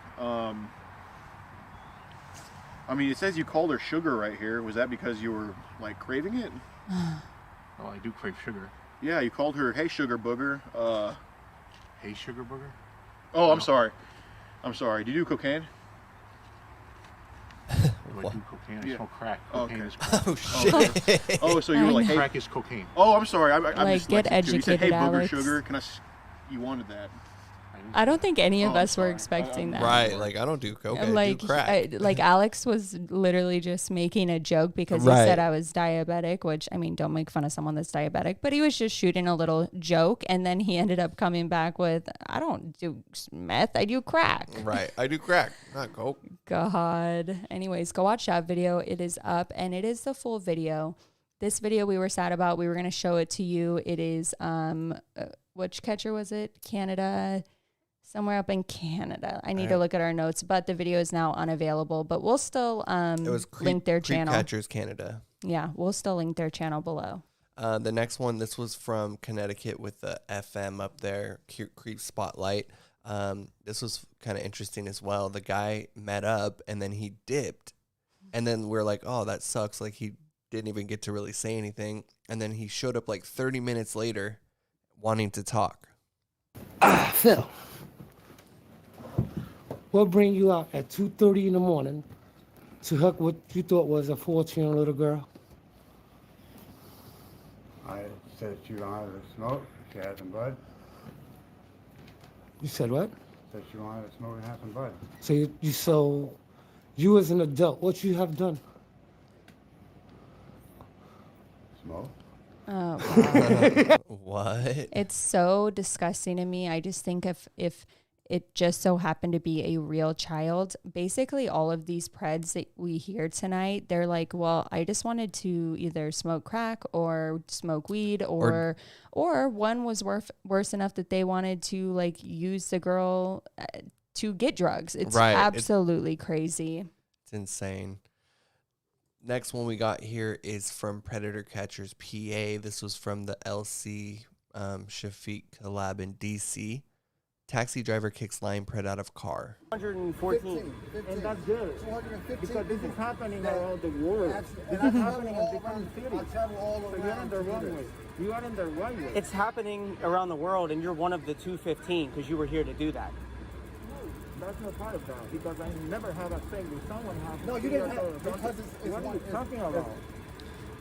I mean, it says you called her sugar right here. Was that because you were, like, craving it? Oh, I do crave sugar. Yeah, you called her, hey, sugar booger. Hey, sugar booger? Oh, I'm sorry. I'm sorry. Do you do cocaine? Do I do cocaine? I smoke crack. Cocaine is crack. Oh, shit. Oh, so you were like, hey. Crack is cocaine. Oh, I'm sorry. I'm like, get educated, you said, hey, booger Alex. sugar. You wanted that. I don't think any of us were expecting that. Right, like I don't do cocaine, I do crack. Like Alex was literally just making a joke because he said I was diabetic, which, I mean, don't make fun of someone that's diabetic, but he was just shooting a little joke, and then he ended up coming back with, I don't do meth, I do crack. Right, I do crack, not coke. God. Anyways, go watch that video. It is up, and it is the full video. This video we were sad about. We were going to show it to you. It is, which catcher was it? Canada. Somewhere up in Canada. I need to look at our notes, but the video is now unavailable. But we'll still link their channel. Catchers Canada. Yeah, we'll still link their channel below. The next one, this was from Connecticut with the FM up there, Creep Spotlight. This was kind of interesting as well. The guy met up and then he dipped. And then we're like, oh, that sucks. Like he didn't even get to really say anything. And then he showed up like 30 minutes later wanting to talk. Phil. What bring you out at 2:30 in the morning to hook what you thought was a 14-year-old little girl? I said she wanted to smoke. She had some bud. You said what? Said she wanted to smoke and have some bud. So you as an adult, what you have done? Smoke. Oh, wow. What? It's so disgusting to me. I just think if it just so happened to be a real child, basically all of these preds that we hear tonight, they're like, well, I just wanted to either smoke crack or smoke weed or one was worse enough that they wanted to like use the girl to get drugs. It's absolutely crazy. It's insane. Next one we got here is from Predator Catchers PA. This was from the LC Shafiq Collab in DC. Taxi driver kicks line pred out of car. 114. And that's good. Because this is happening around the world. This is happening in different cities. So you're on the wrong way. You are on the right way. It's happening around the world, and you're one of the 215 because you were here to do that. No, that's not part of that. Because I never had a thing with someone have. No, you didn't have. Because what are you talking about?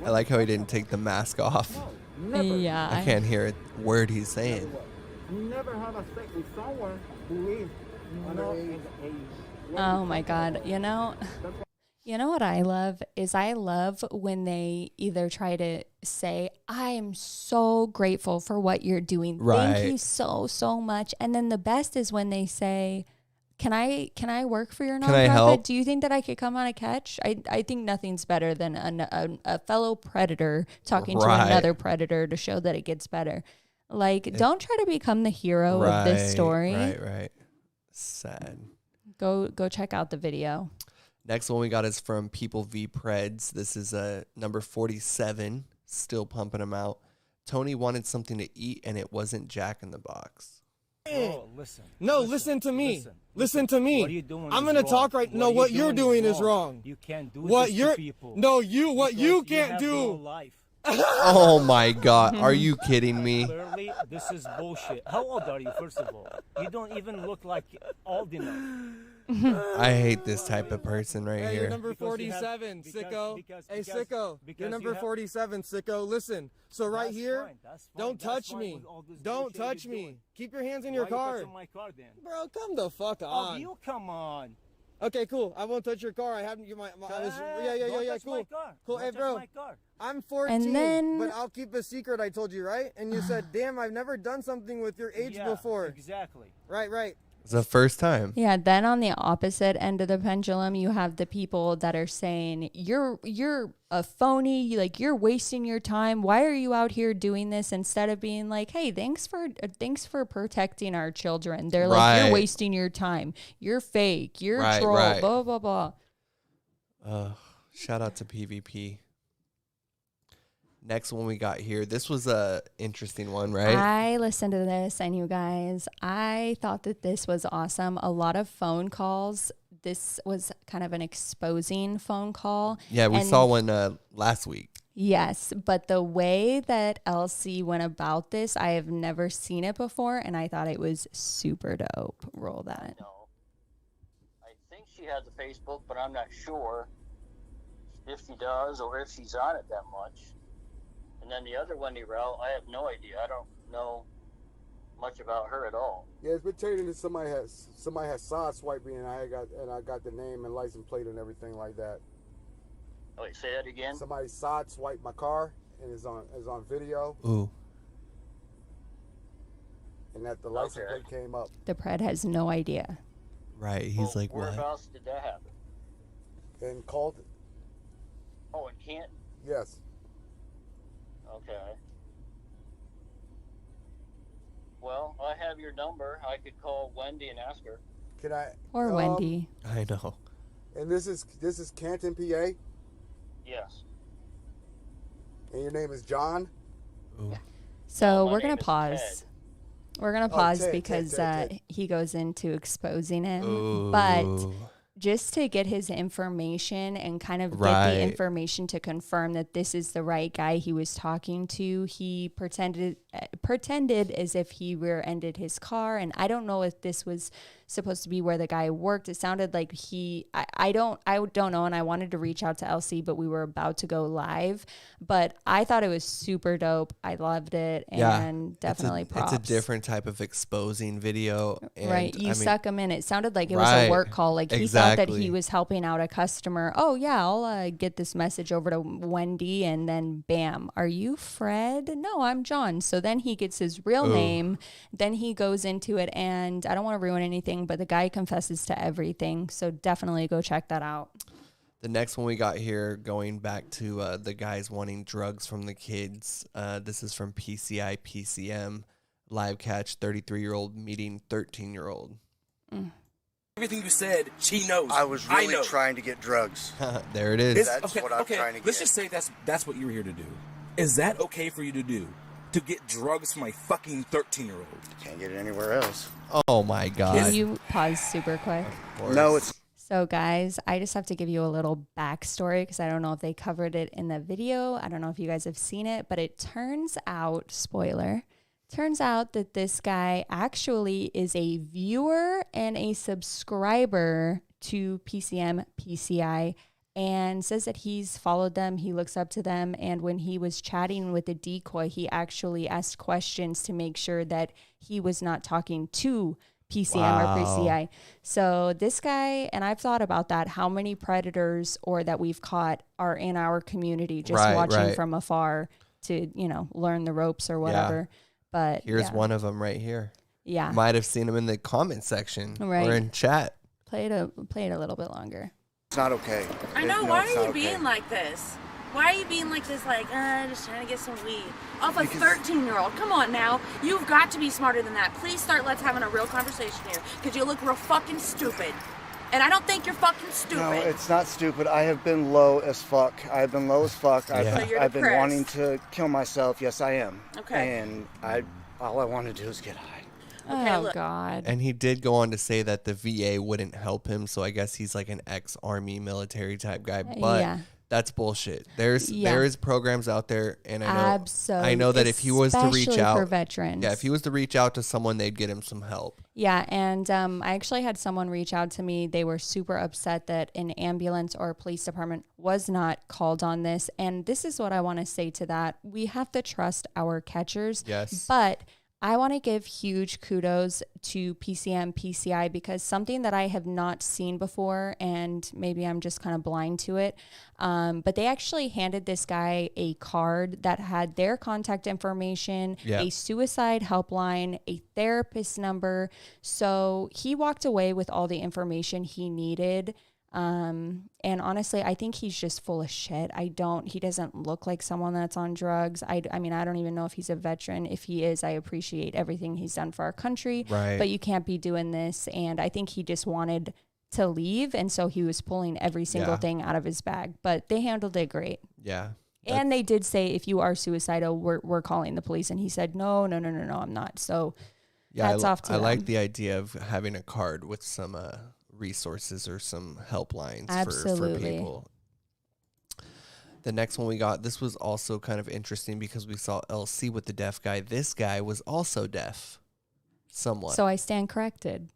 I like how he didn't take the mask off. No, never. Yeah. I can't hear a word he's saying. Never have a sex with someone who is not in age. Oh my God. You know what I love is I love when they either try to say, I am so grateful for what you're doing. Right. Thank you so much. And then the best is when they say, Can I work for your nonprofit? Can I help? Do you think that I could come on a catch? I think nothing's better than a fellow predator talking to another predator to show that it gets better. Like, don't try to become the hero of this story. Right. Sad. Go check out the video. Next one we got is from People v Preds. This is number 47. Still pumping them out. Tony wanted something to eat, and it wasn't Jack in the Box. Oh, listen. No, listen to me. Listen to me. What are you doing? I'm gonna talk right. No, what you're doing is wrong. You can't do what this you're. to people. No, what you can't have do. no life. Oh my God. Are you kidding me? Clearly, this is bullshit. How old are you, first of all? You don't even look like old enough. I hate this type of person right Hey, here. you're number 47, sicko. Hey, sicko. You're number 47, sicko. Listen. So right here, don't touch me. Don't touch me. Keep your hands in your car. My car then? Bro, come the fuck Oh, on. you come on. Okay, cool. I won't touch your car. I haven't. Yeah. Cool. Cool. Hey, bro. I'm 14, but I'll keep a secret. I told you, right? And you said, "Damn, I've never done something with your age before." Exactly. Right. It's the first time. Yeah, then on the opposite end of the pendulum, you have the people that are saying, you're a phony, like you're wasting your time. Why are you out here doing this? Instead of being like, hey, thanks for protecting our children. They're like, you're wasting your time. You're fake. You're a troll, blah, blah, blah. Shout out to PvP. Next one we got here. This was a interesting one, right? I listened to this, and you guys, I thought that this was awesome. A lot of phone calls. This was kind of an exposing phone call. Yeah, we saw one last week. Yes, but the way that LC went about this, I have never seen it before, and I thought it was super dope. Roll that. No. I think she has a Facebook, but I'm not sure if she does or if she's on it that much. And then the other Wendy route, I have no idea. I don't know much about her at all. Yeah, it's pertaining to somebody has side swiping, and I got the name and license plate and everything like that. Oh, wait, say that again. Somebody side swiped my car and is on video. Ooh. And that the license plate came up. The Pred has no idea. Right, he's like, what? Whereabouts did that happen? In Colton. Oh, in Canton? Yes. Okay. Well, I have your number. I could call Wendy and ask her. Can I? Or Wendy. I know. And this is Canton, PA? Yes. And your name is John? Ooh. So we're going to pause. We're going to pause Ted, because Ted. he goes into exposing him. Ooh. But just to get his information and kind of get the information to confirm that this is the right guy he was talking to, he pretended as if he rear-ended his car. And I don't know if this was supposed to be where the guy worked. It sounded like I don't know, and I wanted to reach out to LC, but we were about to go live. But I thought it was super dope. I loved it, and definitely props. It's a different type of exposing video. And right, you suck him in. It sounded like it was a work call. Like he thought that he was helping out a customer. Oh yeah, I'll get this message over to Wendy, and then bam, are you Fred? No, I'm John. So then he gets his real name. Then he goes into it, and I don't want to ruin anything, but the guy confesses to everything. So definitely go check that out. The next one we got here, going back to the guys wanting drugs from the kids. This is from PCI PCM. Live catch, 33-year-old meeting 13-year-old. Everything you said, she knows. I was really trying to get drugs. There it is. That's what I'm trying to get. Let's just say that's what you were here to do. Is that okay for you to do? To get drugs from a fucking 13-year-old? Can't get it anywhere else. Oh my God. Can you pause super quick? No, it's... So guys, I just have to give you a little backstory because I don't know if they covered it in the video. I don't know if you guys have seen it, but it turns out, spoiler, turns out that this guy actually is a viewer and a subscriber to PCM PCI, and says that he's followed them, he looks up to them, and when he was chatting with the Decoy, he actually asked questions to make sure that he was not talking to PCM or PCI. So this guy, and I've thought about that, how many predators or that we've caught are in our community just watching from afar to, learn the ropes or whatever. But here's one of them right here. Yeah. Might have seen him in the comment section or in chat. Play it a little bit longer. It's not okay. I know. Why are you being like this? Why are you being like this, like, just trying to get some weed? Off a 13-year-old. Come on now. You've got to be smarter than that. Please let's having a real conversation here, because you look real fucking stupid. And I don't think you're fucking stupid. No, it's not stupid. I have been low as fuck. I've been I've been wanting to kill myself. Yes, I am. Okay. And all I want to do is get high. Okay, God. And he did go on to say that the VA wouldn't help him, so I guess he's like an ex-army military type guy. But that's bullshit. There is programs out there, and I know that if he was to reach out for veterans, if he was to reach out to someone, they'd get him some help. Yeah, and I actually had someone reach out to me. They were super upset that an ambulance or a police department was not called on this, and this is what I want to say to that: we have to trust our catchers. Yes, but I want to give huge kudos to PCM PCI because something that I have not seen before, and maybe I'm just kind of blind to it, but they actually handed this guy a card that had their contact information, a suicide helpline, a therapist number. So he walked away with all the information he needed. And honestly, I think he's just full of shit. He doesn't look like someone that's on drugs. I mean, I don't even know if he's a veteran. If he is, I appreciate everything he's done for our country, but you can't be doing this. And I think he just wanted to leave. And so he was pulling every single thing out of his bag, but they handled it great. Yeah. And they did say, if you are suicidal, we're calling the police. And he said, no, I'm not. So hats off to them. I like the idea of having a card with some, resources or some helplines for people. The next one we got, this was also kind of interesting because we saw LC with the deaf guy. This guy was also deaf, somewhat. So I stand corrected.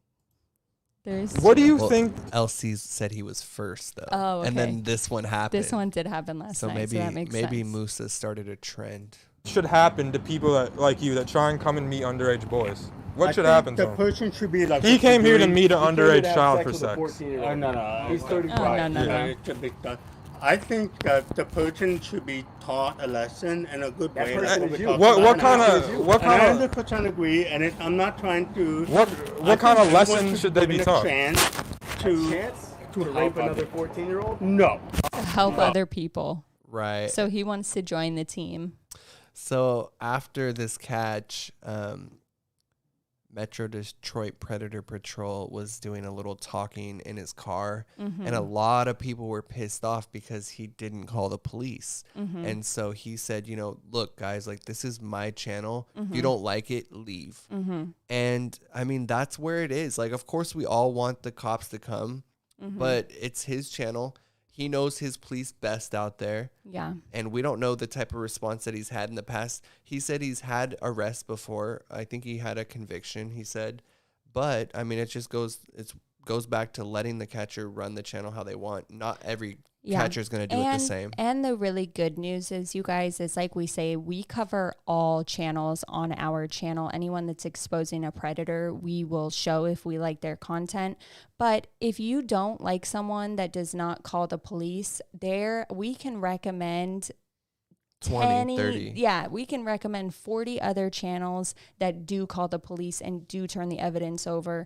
What do you think? LC said he was first though. Oh, okay. And then this one happened. This one did happen last night. Maybe, so that makes maybe sense. Musa started a trend. Should happen to people that like you that try and come and meet underage boys? What should happen to him? The person should be like. He came here to meet an underage child for sex. No. He's 35. No. It's a big thing. I think that the person should be taught a lesson in a good way. What kind of? 100% agree, and I'm not trying to. What kind of lesson should they be taught? To rape another 14-year-old? No. To help other people. Right. So he wants to join the team. So after this catch, Metro Detroit Predator Patrol was doing a little talking in his car, and a lot of people were pissed off because he didn't call the police. And so he said, look, guys, like, this is my channel. If you don't like it, leave. And I mean, that's where it is. Like, of course, we all want the cops to come, but it's his channel. He knows his police best out there. Yeah. And we don't know the type of response that he's had in the past. He said he's had arrests before. I think he had a conviction, he said. But, I mean, it goes back to letting the catcher run the channel how they want. Not every catcher is going to do it the same. And the really good news is, you guys, is like we say, we cover all channels on our channel. Anyone that's exposing a predator, we will show if we like their content. But if you don't like someone that does not call the police, we can recommend 20, 30. Yeah, we can recommend 40 other channels that do call the police and do turn the evidence over.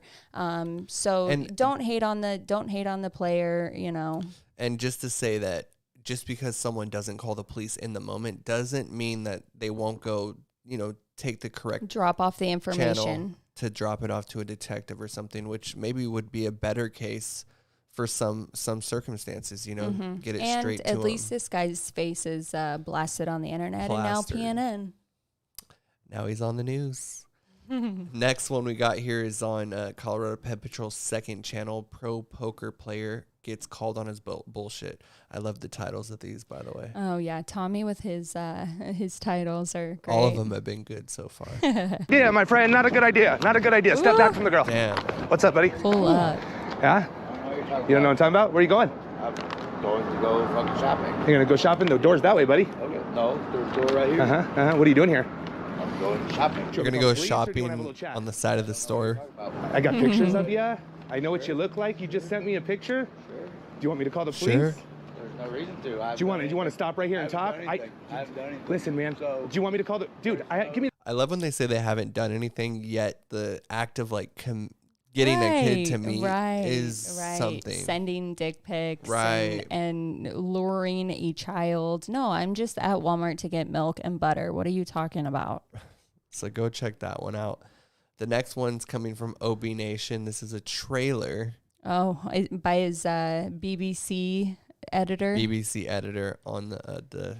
So don't hate on the player, And just to say that just because someone doesn't call the police in the moment doesn't mean that they won't go, take the correct drop off the information to drop it off to a detective or something, which maybe would be a better case for some circumstances, get it straight to him. And at least this guy's face is blasted on the internet Plastered. And now PNN. Now he's on the news. Next one we got here is on Colorado Pet Patrol's second channel. Pro poker player gets called on his bullshit. I love the titles of these, by the way. Oh yeah, Tommy with his titles are great. All of them have been good so far. Yeah, my friend, not a good idea. Step back from the girl. Damn. What's up, buddy? Pull up. Yeah? You don't know what I'm talking about? Where are you going? I'm going to go fucking shopping. You're going to go shopping? The door's that way, buddy. Okay. No, there's a door right here. What are you doing here? I'm going shopping. You're going to go shopping on the side of the store? I got pictures of you. I know what you look like. You just sent me a picture. Do you want me to call the police? Sure. There's no reason to. Do you want to stop right here and talk? I haven't done anything. Listen, man. Do you want me to call the... Dude, give me... I love when they say they haven't done anything yet. The act of like getting a kid to meet is something. Sending dick pics right. and luring a child. No, I'm just at Walmart to get milk and butter. What are you talking about? So go check that one out. The next one's coming from OB Nation. This is a trailer. Oh, by his BBC editor. BBC editor on the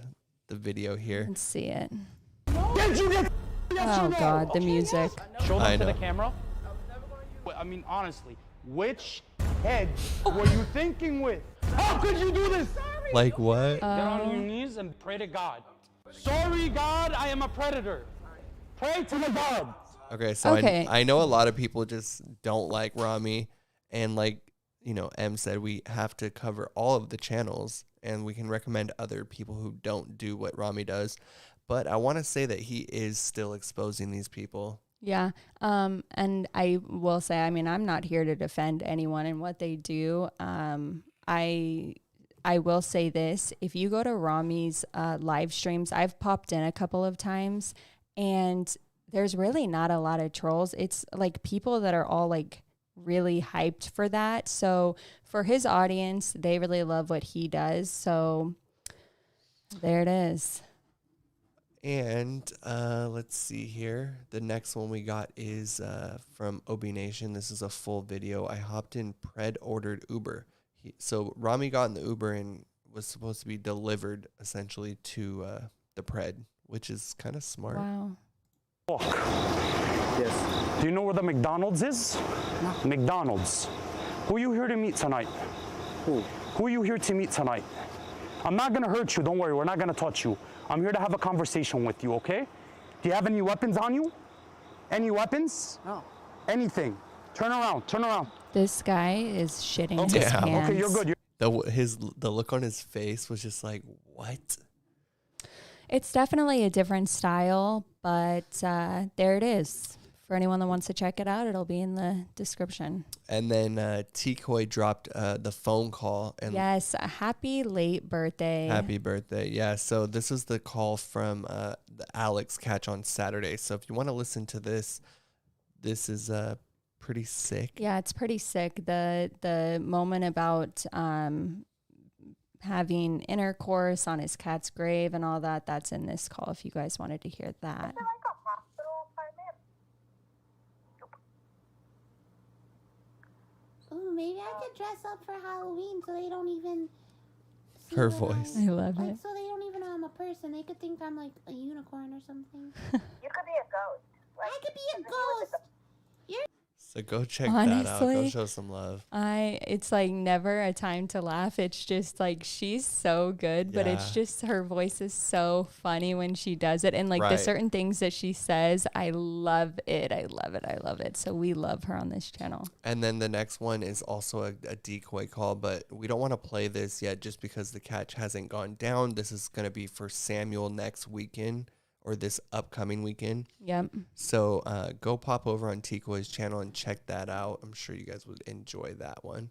video here. Let's see it. Oh God, the music. Show them to the camera. I mean, honestly, which head were you thinking with? How could you do this? Like what? Get on your knees and pray to God. Sorry, God, I am a predator. Pray to the God. Okay, so I know a lot of people just don't like Rami, and like M said, we have to cover all of the channels, and we can recommend other people who don't do what Rami does. But I want to say that he is still exposing these people. Yeah. And I will say, I mean, I'm not here to defend anyone and what they do. I will say this. If you go to Rami's live streams, I've popped in a couple of times, and there's really not a lot of trolls. It's like people that are all like really hyped for that. So for his audience, they really love what he does. So there it is. And let's see here. The next one we got is from OB Nation. This is a full video. I hopped in Pred ordered Uber. So Rami got in the Uber and was supposed to be delivered essentially to the Pred, which is kind of smart. Wow. Yes. Do you know where the McDonald's is? No. McDonald's. Who are you here to meet tonight? Who are you here to meet tonight? I'm not going to hurt you. Don't worry. We're not going to touch you. I'm here to have a conversation with you, okay? Do you have any weapons on you? Any weapons? No. Anything. Turn around. Turn around. This guy is shitting his pants. Okay, you're good. The look on his face was just like, what? It's definitely a different style, but there it is. For anyone that wants to check it out, it'll be in the description. And then Tcoy dropped the phone call. And yes, happy late birthday. Happy birthday. Yeah, so this is the call from the Alex catch on Saturday. So if you want to listen to this, this is pretty sick. Yeah, it's pretty sick. The moment about having intercourse on his cat's grave and all that, that's in this call if you guys wanted to hear that. Ooh, maybe I could dress up for Halloween so they don't even see her voice. I love like, it. so they don't even know I'm a person. They could think I'm like a unicorn or something. You could be a ghost. Like, I could be a ghost. So go check that out. Go show some love. It's like never a time to laugh. It's just like she's so good, but it's just her voice is so funny when she does it. And like the certain things that she says, I love it. I love it. I love it. So we love her on this channel. And then the next one is also a decoy call, but we don't want to play this yet just because the catch hasn't gone down. This is going to be for Samuuel next weekend. Or this upcoming weekend. Yep. So go pop over on Tcoy's channel and check that out. I'm sure you guys would enjoy that one.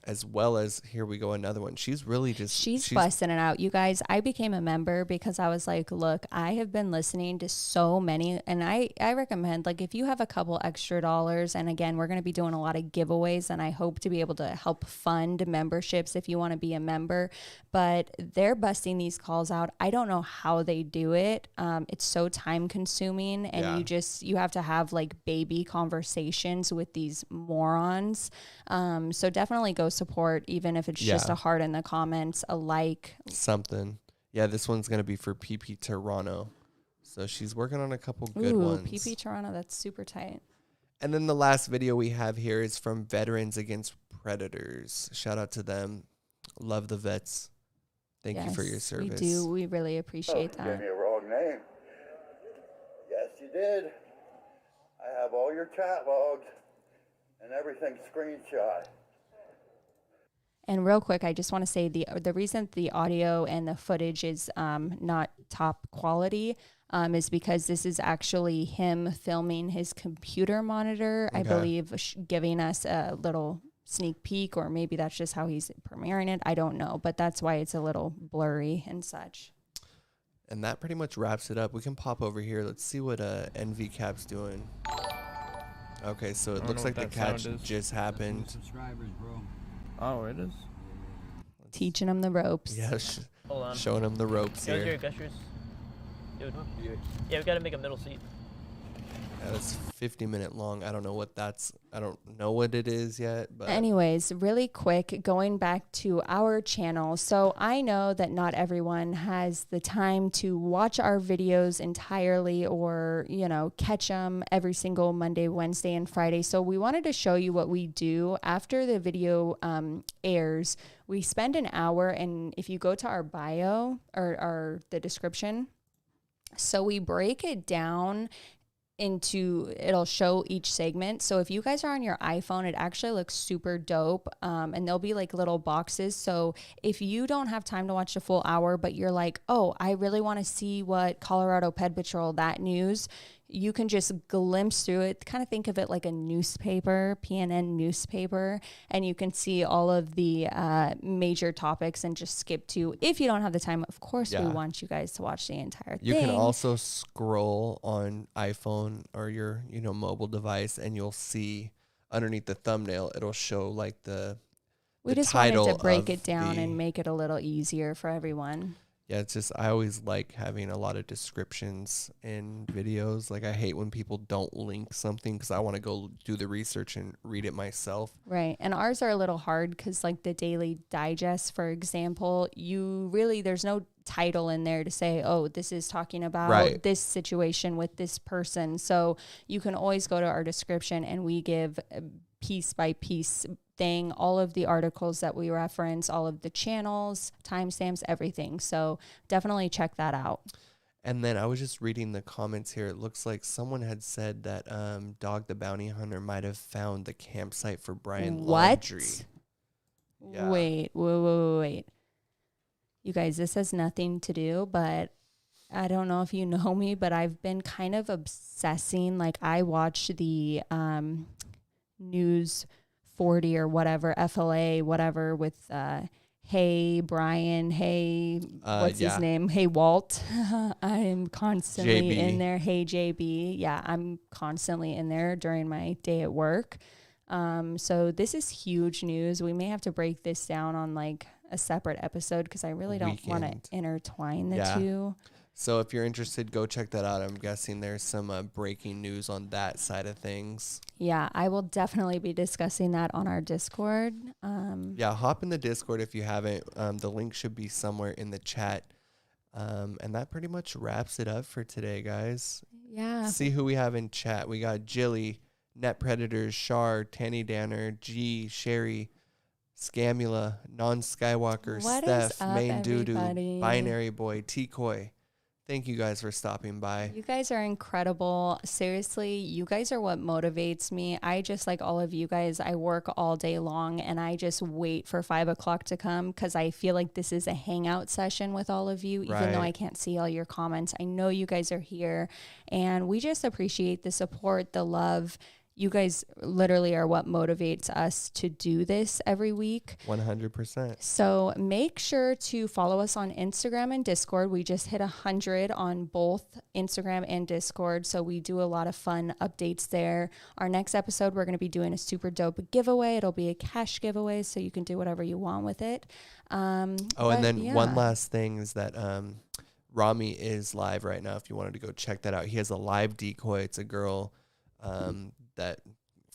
As well as, here we go, another one. She's really just... She's busting it out. You guys, I became a member because I was like, look, I have been listening to so many, and I recommend, like, if you have a couple extra dollars, and again, we're going to be doing a lot of giveaways, and I hope to be able to help fund memberships if you want to be a member, but they're busting these calls out. I don't know how they do it. It's so time consuming, and you have to have, like, baby conversations with these morons. So definitely go support, even if it's just a heart in the comments, a like, something. Yeah, this one's gonna be for PP Toronto, so she's working on a couple good ones. PP Toronto, that's super tight. And then the last video we have here is from Veterans Against Predators. Shout out to them. Love the vets. Thank you for your service. We do. We really appreciate that. You gave me a wrong name. Yes, you did. I have all your chat logs and everything screenshot. And real quick, I just want to say the reason the audio and the footage is not top quality is because this is actually him filming his computer monitor, I believe, giving us a little sneak peek, or maybe that's just how he's premiering it. I don't know, but that's why it's a little blurry and such. And that pretty much wraps it up. We can pop over here. Let's see what NVCAP's doing. Okay, so it looks like the catch just happened. Subscribers, bro. Oh, it is? Teaching them the ropes. Yeah, showing them the ropes here. Your gushers. Dude, yeah, we gotta make a middle seat. Yeah, that's 50-minute long. I don't know what that's. I don't know what it is yet. But anyways, really quick, going back to our channel. So I know that not everyone has the time to watch our videos entirely, or catch them every single Monday, Wednesday, and Friday. So we wanted to show you what we do after the video airs. We spend an hour, and if you go to our bio or the description, so we break it down into, it'll show each segment. So if you guys are on your iPhone, it actually looks super dope. And there'll be like little boxes. So if you don't have time to watch the full hour, but you're like, oh, I really want to see what Colorado Ped Patrol, that news, you can just glimpse through it, kind of think of it like a newspaper, PNN newspaper, and you can see all of the major topics and just skip to, if you don't have the time, of course, we want you guys to watch the entire thing. You can also scroll on iPhone or your, mobile device, and you'll see underneath the thumbnail, it'll show like we just wanted to break it down and make it a little easier for everyone. Yeah, it's just, I always like having a lot of descriptions in videos. Like, I hate when people don't link something because I want to go do the research and read it myself. Right. And ours are a little hard because, like, the Daily Digest, for example, there's no title in there to say, oh, this is talking about this situation with this person. So you can always go to our description, and we give piece by piece thing, all of the articles that we reference, all of the channels, timestamps, everything. So definitely check that out. And then I was just reading the comments here. It looks like someone had said that Dog the Bounty Hunter might have found the campsite for Brian Laundrie. Yeah. Wait. You guys, this has nothing to do, but I don't know if you know me, but I've been kind of obsessing. Like, I watch the News 40 or whatever, FLA, whatever, with Hey Brian, Hey, what's his name? Hey Walt. I'm constantly in there. Hey JB. Yeah, I'm constantly in there during my day at work. So this is huge news. We may have to break this down on like a separate episode because I really don't want to intertwine the two. So if you're interested, go check that out. I'm guessing there's some breaking news on that side of things. Yeah, I will definitely be discussing that on our Discord. Yeah, hop in the Discord if you haven't. The link should be somewhere in the chat. And that pretty much wraps it up for today, guys. Yeah. See who we have in chat. We got Jilly, Net Predators, Shar, Tanny Danner, G, Sherry, Scamula, Non-Skywalker, Steph, Main Doodoo, Binary Boy, Tcoy. Thank you guys for stopping by. You guys are incredible. Seriously, you guys are what motivates me. I just, like all of you guys, I work all day long and I just wait for 5 o'clock to come because I feel like this is a hangout session with all of you, even though I can't see all your comments. I know you guys are here and we just appreciate the support, the love. You guys literally are what motivates us to do this every week. 100%. So make sure to follow us on Instagram and Discord. We just hit 100 on both Instagram and Discord. So we do a lot of fun updates there. Our next episode, we're going to be doing a super dope giveaway. It'll be a cash giveaway, so you can do whatever you want with it. And then one last thing is that Rami is live right now if you wanted to go check that out. He has a live decoy. It's a girl that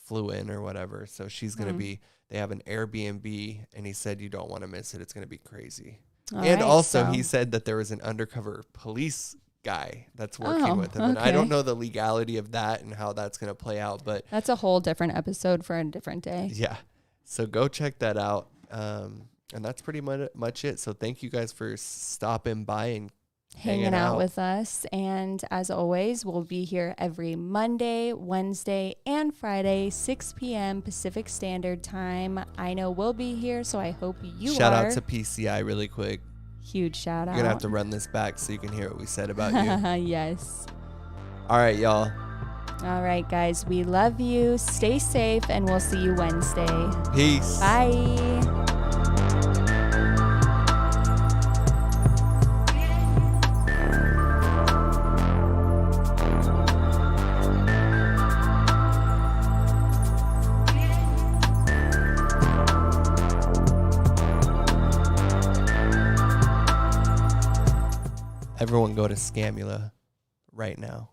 flew in or whatever. So she's going to be, they have an Airbnb and he said, you don't want to miss it. It's going to be crazy. He said that there was an undercover police guy that's working with him. And I don't know the legality of that and how that's going to play out, but that's a whole different episode for a different day. Yeah. So go check that out. And that's pretty much it. So thank you guys for stopping by and hanging out with us. And as always, we'll be here every Monday, Wednesday, and Friday, 6 p.m. Pacific Standard Time. I know we'll be here, so I hope you Shout out to PCI really quick. Huge shout out. You're going to have to run this back so you can hear what we said about you. Yes. All right, y'all. All right, guys. We love you. Stay safe, and we'll see you Wednesday. Peace. Bye. Everyone go to Scamula right now.